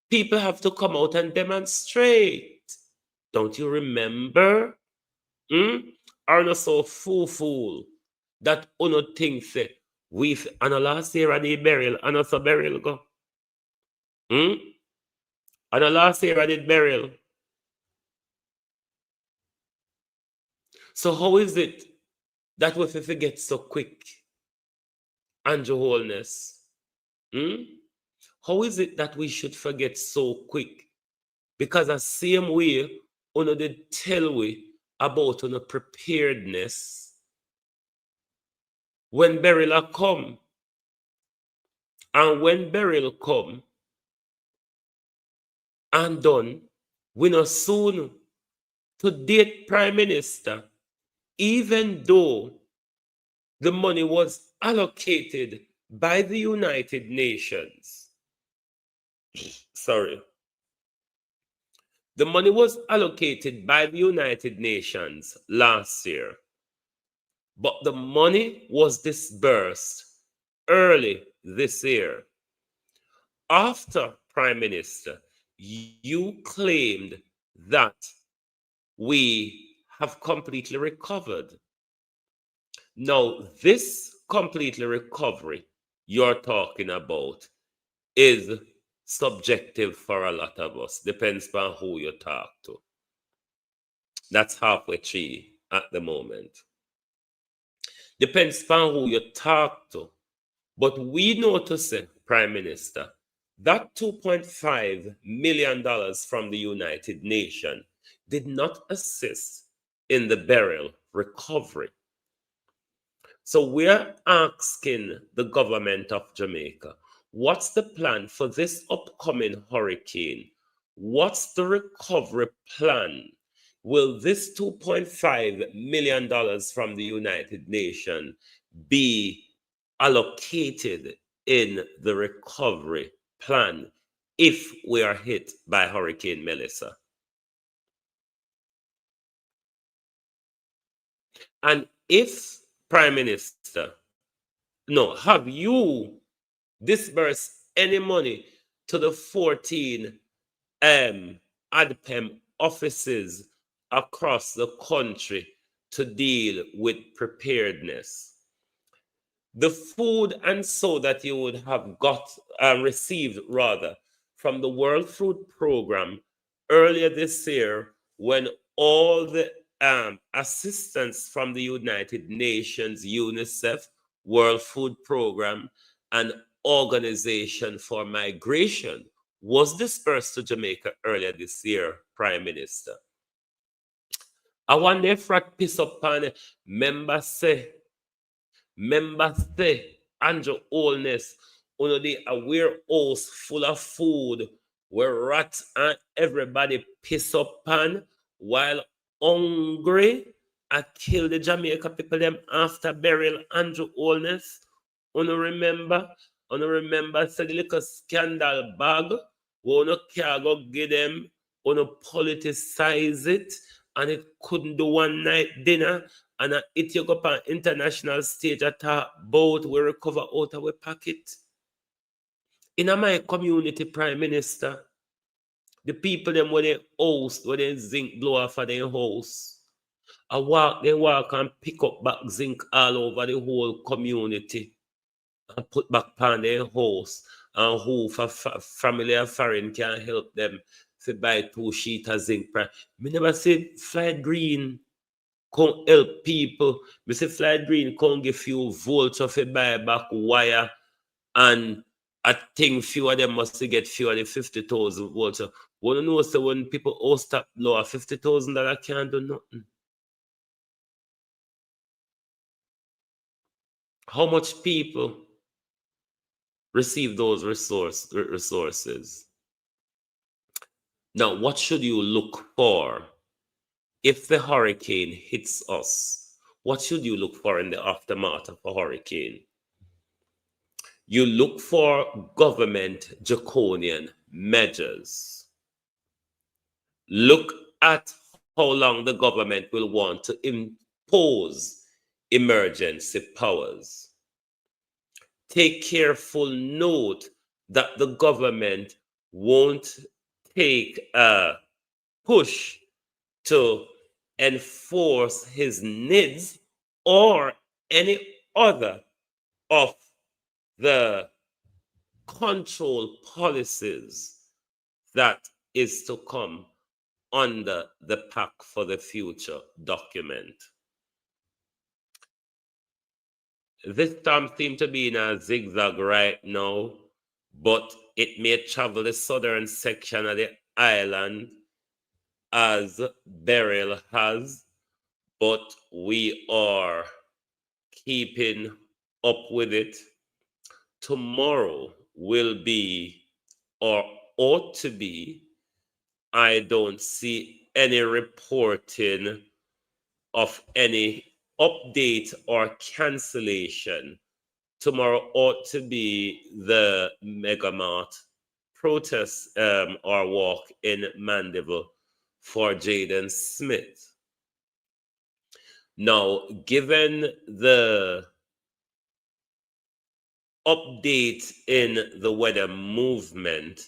people have to come out and demonstrate. Don't you remember? Are not so fool that uno thinks we've and last year I did burial and also burial go. And last year I did burial. So how is it that we forget so quick? And your wholeness. How is it that we should forget so quick? Because the same way uno did tell we about uno preparedness when burial come. And when burial come and done, we know soon to date Prime Minister, even though the money was allocated by the United Nations. Sorry. The money was allocated by the United Nations last year, but the money was disbursed early this year. After Prime Minister, you claimed that we have completely recovered. Now, this completely recovery you're talking about is subjective for a lot of us. Depends on who you talk to. That's halfway tree at the moment. Depends on who you talk to. But we know to say, Prime Minister, that $2.5 million from the United Nations did not assist in the burial recovery. So we're asking the government of Jamaica, what's the plan for this upcoming hurricane? What's the recovery plan? Will this $2.5 million from the United Nations be allocated in the recovery plan if we are hit by Hurricane Melissa? And if, Prime Minister, no, have you disbursed any money to the 14 ADPEM offices across the country to deal with preparedness? The food and so that you would have received rather from the World Food Program earlier this year, when all the assistance from the United Nations, UNICEF, World Food Program, and Organization for Migration was dispersed to Jamaica earlier this year, Prime Minister. I wonder if that piss up on members say, and your oldness, the warehouse full of food where rats and everybody piss up on while hungry. I kill the Jamaica people them after burial Andrew oldness. Remember say the little scandal bag we can go give them, politicize it, and it couldn't do one night dinner. And it you go up on international stage at a boat we recover out of our pocket. In my community, Prime Minister, the people them where they house, where they zinc blower for their house, they walk and pick up back zinc all over the whole community and put back on their house. And who for family or foreign can help them to buy 2 sheets of zinc. Me never said Flight Green can't help people. Mr. Flight Green can't give few volts of a buy back wire, and I think few of them must get few of the 50,000 volts. So, want to know, so when people all stop lower $50,000 can't do nothing. How much people receive those resources. Now, what should you look for if the hurricane hits us? What should you look for in the aftermath of a hurricane? You look for government draconian measures. Look at how long the government will want to impose emergency powers. Take careful note that the government won't take a push to enforce his needs or any other of the control policies that is to come under the Pack for the Future document. This storm seems to be in a zigzag right now, but it may travel the southern section of the island as Beryl has, but we are keeping up with it. Tomorrow will be, or ought to be, I don't see any reporting of any update or cancellation. Tomorrow ought to be the Megamart protest or walk in Mandeville for Jaden Smith. Now, given the update in the weather movement,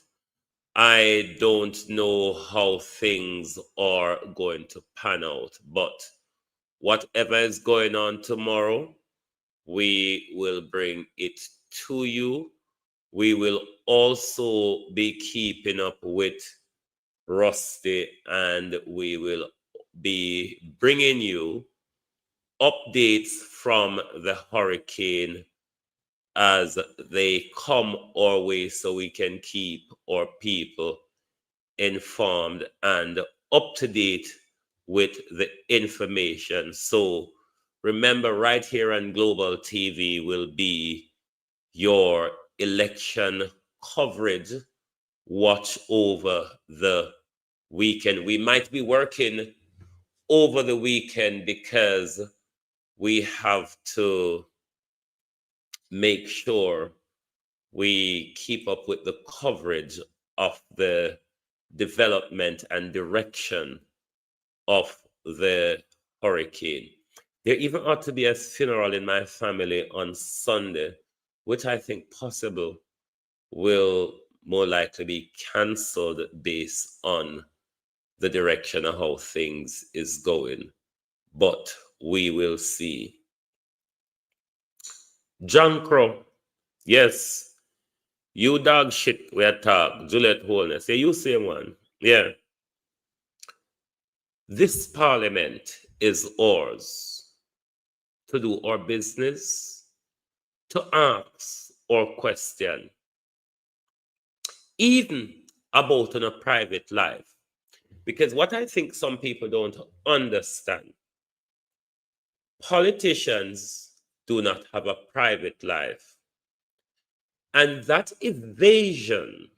I don't know how things are going to pan out, but whatever is going on tomorrow, we will bring it to you. We will also be keeping up with Rusty, and we will be bringing you updates from the hurricane as they come our way, so we can keep our people informed and up to date with the information. So remember, right here on Global TV will be your election coverage. Watch over the weekend. We might be working over the weekend because we have to make sure we keep up with the coverage of the development and direction of the hurricane. There even ought to be a funeral in my family on Sunday, which I think possible will more likely be cancelled based on the direction of how things is going. But we will see. John Crow, yes, you dog shit we talk. Juliet Holness, yeah, you same one. Yeah. This parliament is ours to do our business, to ask or question, even about in a private life. Because what I think some people don't understand, politicians do not have a private life. And that evasion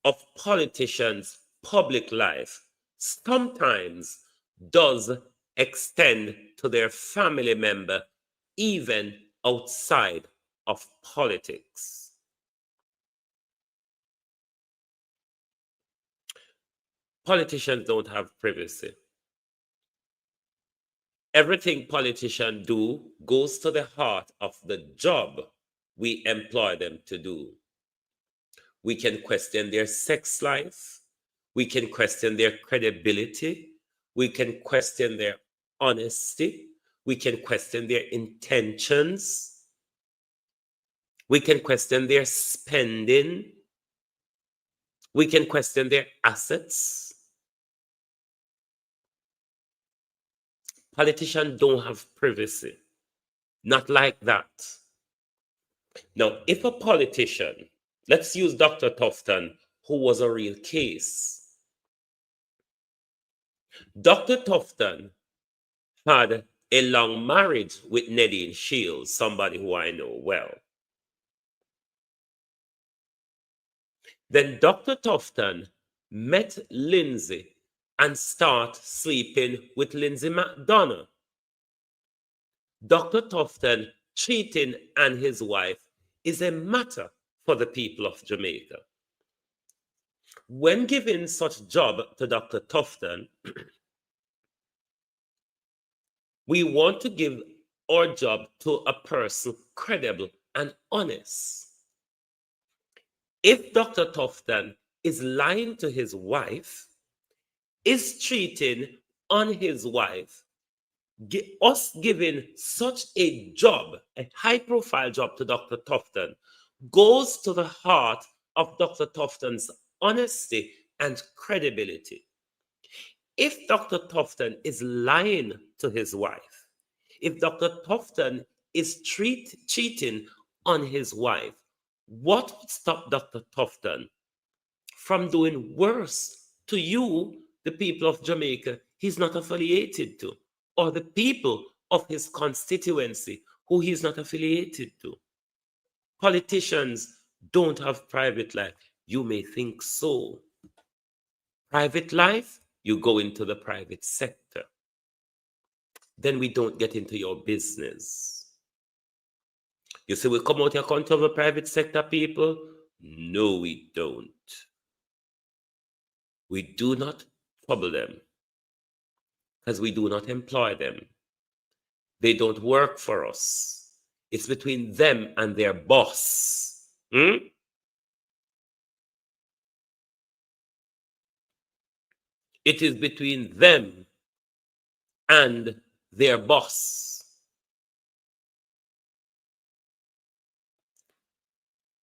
of politicians' public life sometimes does extend to their family member, even outside of politics. Politicians don't have privacy. Everything politicians do goes to the heart of the job we employ them to do. We can question their sex life. We can question their credibility. We can question their honesty. We can question their intentions. We can question their spending. We can question their assets. Politicians don't have privacy. Not like that. Now, if a politician, let's use Dr. Tufton, who was a real case. Dr. Tufton had a long marriage with Nadine Shields, somebody who I know well. Then Dr. Tufton met Lindsay and start sleeping with Lindsay McDonough. Dr. Tufton cheating and his wife is a matter for the people of Jamaica. When giving such job to Dr. Tufton, we want to give our job to a person credible and honest. If Dr. Tufton is lying to his wife, is cheating on his wife, us giving such a job, a high-profile job to Dr. Tufton, goes to the heart of Dr. Tufton's honesty and credibility. If Dr. Tufton is lying to his wife, if Dr. Tufton is cheating on his wife, what would stop Dr. Tufton from doing worse to you, the people of Jamaica he's not affiliated to, or the people of his constituency who he's not affiliated to? Politicians don't have private life. You may think so. Private life, you go into the private sector. Then we don't get into your business. You say we come out here account of the private sector people? No, we don't. We do not trouble them because we do not employ them. They don't work for us. It's between them and their boss. It is between them and their boss.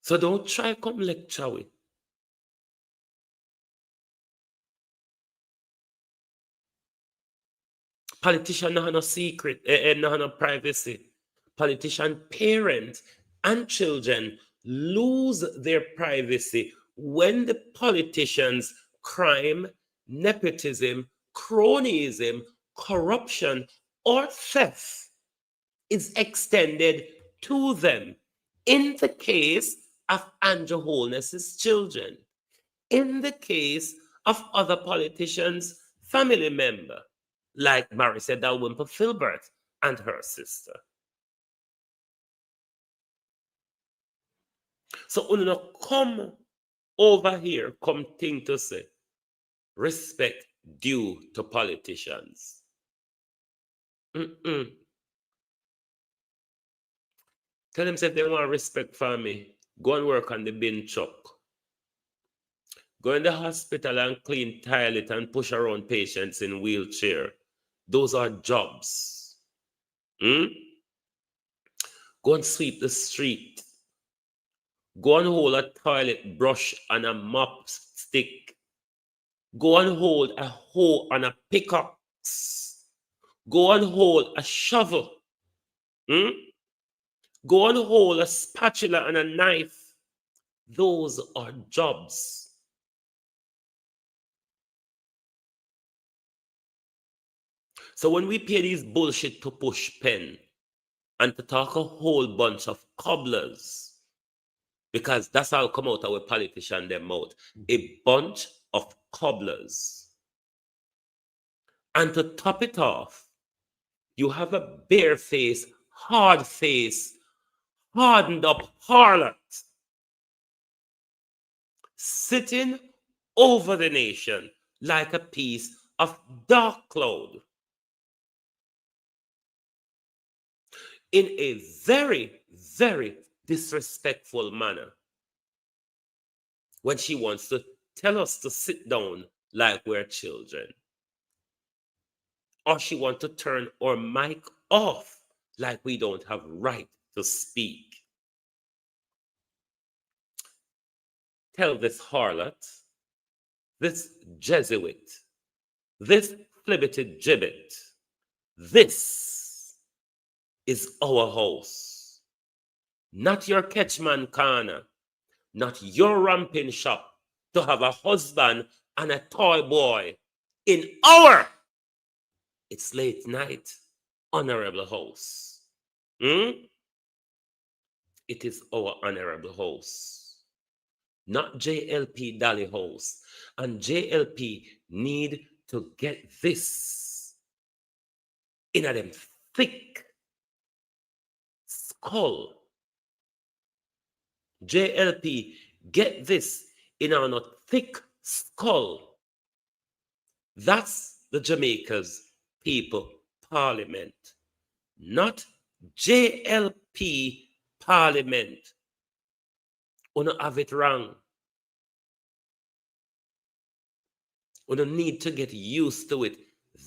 So don't try come lecture with. Politician no have no secret, no have no privacy. Politician parents and children lose their privacy when the politicians' crime, nepotism, cronyism, corruption, or theft is extended to them. In the case of Andrew Holness's children, in the case of other politicians' family member, like Marissa Wimper Filbert and her sister. So when you come over here, come think to say, respect due to politicians. Tell them if they want respect for me, go and work on the bin truck. Go in the hospital and clean toilet and push around patients in wheelchair. Those are jobs. Go and sweep the street. Go and hold a toilet brush and a mop stick. Go and hold a hoe and a pickaxe. Go and hold a shovel. Go and hold a spatula and a knife. Those are jobs. So when we pay these bullshit to push pen and to talk a whole bunch of cobblers, because that's how come out our politician them out, a bunch of cobblers. And to top it off, you have a bare-faced, hard-faced, hardened up harlot sitting over the nation like a piece of dark cloud in a very, very disrespectful manner when she wants to tell us to sit down like we're children. Or she wants to turn our mic off like we don't have right to speak. Tell this harlot, this Jesuit, this flibbeted gibbet, this is our house, not your catchman corner, not your ramping shop to have a husband and a toy boy in our, it's late night, honorable house. It is our honorable house. not JLP Dolly House. And JLP need to get this in a them thick skull. JLP, get this in a not thick skull. That's the Jamaica's People Parliament, not JLP Parliament. You don't have it wrong. You don't need to get used to it.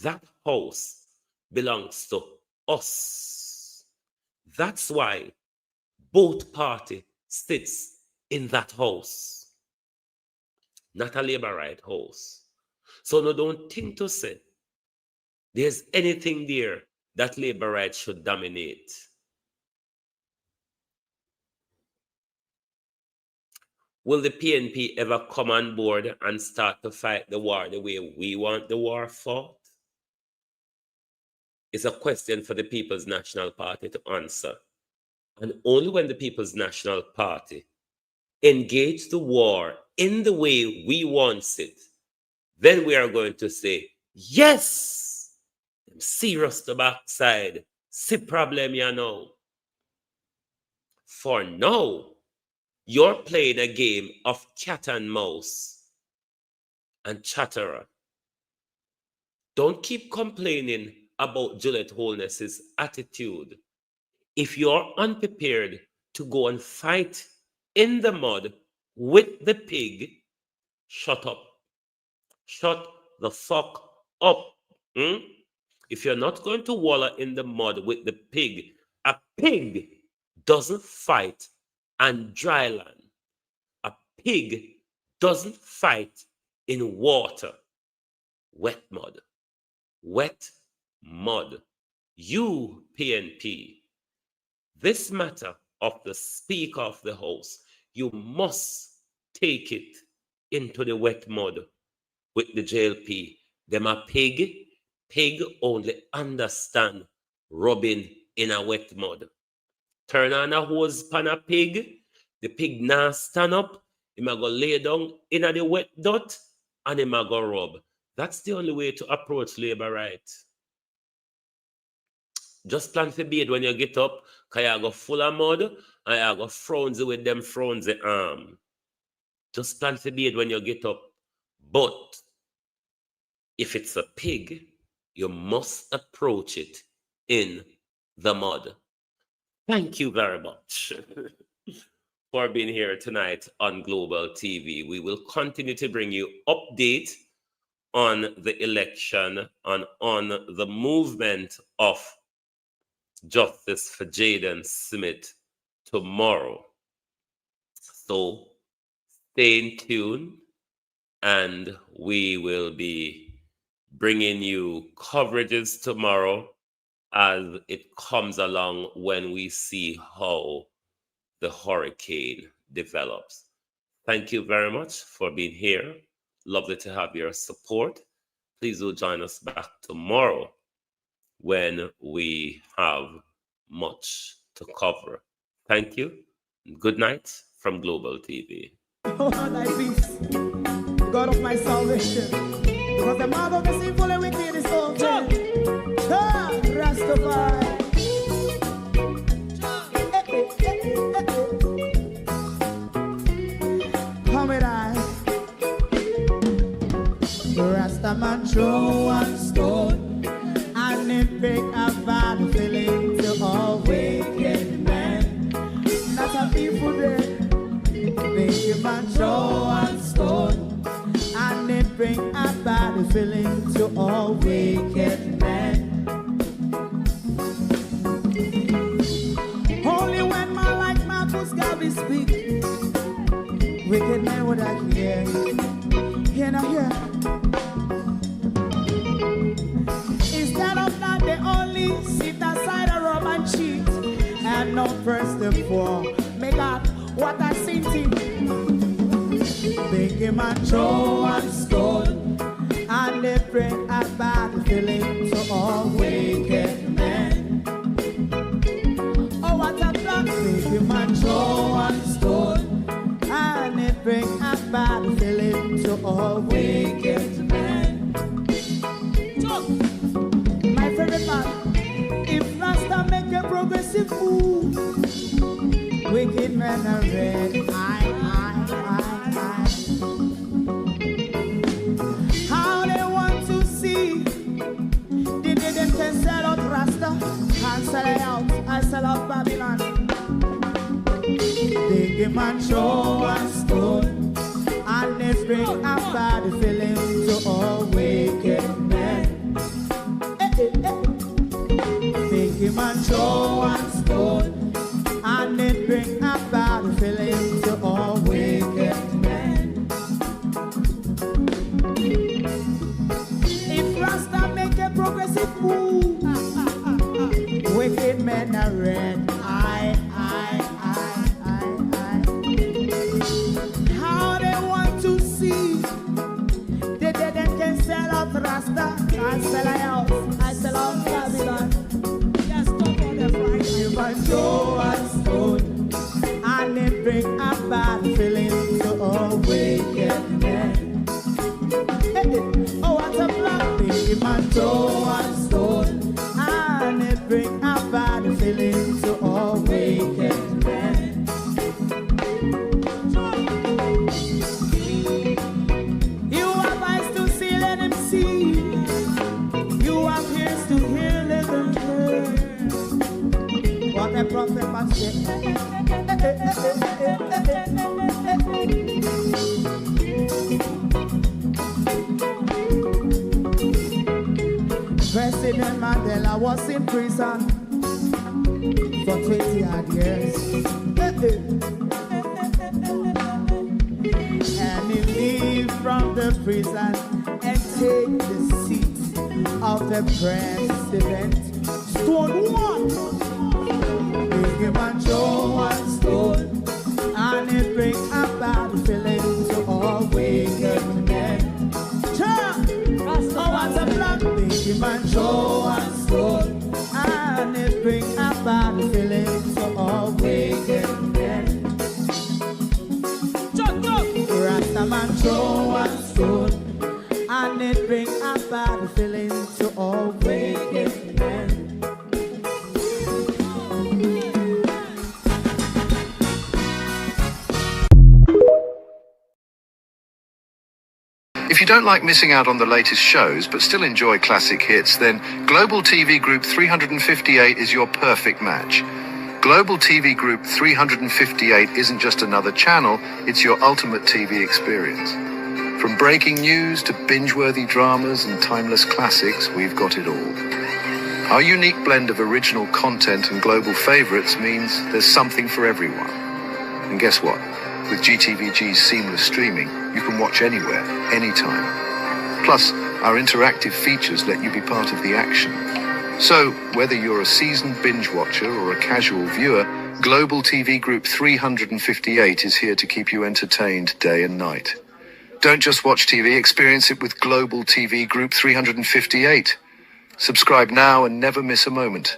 That house belongs to us. That's why both parties sits in that house, not a Labour right house. So no, don't think to say there's anything there that Labour right should dominate. Will the PNP ever come on board and start to fight the war the way we want the war fought? It's a question for the People's National Party to answer. And only when the People's National Party engage the war in the way we want it, then we are going to say, yes, I'm serious the backside. See problem, you know. For now, you're playing a game of cat and mouse and chatterer. Don't keep complaining about Juliet Holness's attitude. If you're unprepared to go and fight in the mud with the pig, shut up. Shut the fuck up. If you're not going to wallow in the mud with the pig, a pig doesn't fight on dry land. A pig doesn't fight in water. Wet mud. Wet mud. You, PNP, this matter of the Speaker of the House, you must take it into the wet mud with the JLP. Them a pig. Pig only understand rubbing in a wet mud. Turn on a hose pan a pig, the pig now stand up, he might go lay down in the wet dirt, and he might go rub. That's the only way to approach labor right. Just plan for bed when you get up, because you go full of mud, and you go frownsy with them frownsy arm. Just plan for bed when you get up. But if it's a pig, you must approach it in the mud. Thank you very much for being here tonight on Global TV. We will continue to bring you update on the election and on the movement of justice for Jaden Smith tomorrow. So stay in tune, and we will be bringing you coverages tomorrow as it comes along when we see how the hurricane develops. Thank you very much for being here. Lovely to have your support. Please do join us back tomorrow when we have much to cover. Thank you. Good night from Global TV. Oh, thy peace, God of my salvation. Because the mouth of the sinful and wicked is open. Rastafari. Come with I. Rastaman throw one stone, and it break a bad feeling to all wicked men. Not a people there. Make a man throw one stone, and it bring a bad feeling to all wicked men. Only when man like Marcus Garvey speak, wicked men would I hear. Hear now hear. Instead of that, they only sit aside and rob and cheat, and not first and for. Make God what I seen to make him a throw and stone, and they bring a bad feeling to all wicked men. Oh, what a plan! Make him a throw and stone, and they bring men are red. How they want to see the day them can sell out Rasta and sell it out. I sell out Babylon. Big man show and stone, and they bring a bad feeling to all wicked men. Big man show and stone, and they bring a bad feeling to all wicked men. If Rasta make a progressive move, wicked men are red. How they want to see the dead and can sell out Rasta. I sell out. I sell out Babylon. Just talk on the Friday. You might show us good, and they bring a bad feeling to all wicked men. Oh, what a black thing. You might show us good, and they bring a bad feeling to all wicked men. You have eyes to see, let them see. You have ears to hear, let them hear. What a prophet must say. President Mandela was in prison for 20 odd years. And he leave from the prison and take the seat of the president. Stone one. Big man show and stone, and it bring a bad feeling to all wicked men. Oh, what's a black big man show and stone, and it bring a bad feeling to all wicked men. Rasta man show and stone, and it bring a bad feeling to all wicked men. If you don't like missing out on the latest shows but still enjoy classic hits, then Global TV Group 358 is your perfect match. Global TV Group 358 isn't just another channel, it's your ultimate TV experience. From breaking news to binge-worthy dramas and timeless classics, we've got it all. Our unique blend of original content and global favorites means there's something for everyone. And guess what? With GTVG's seamless streaming, you can watch anywhere, anytime. Plus, our interactive features let you be part of the action. So, whether you're a seasoned binge watcher or a casual viewer, Global TV Group 358 is here to keep you entertained day and night. Don't just watch TV, experience it with Global TV Group 358. Subscribe now and never miss a moment.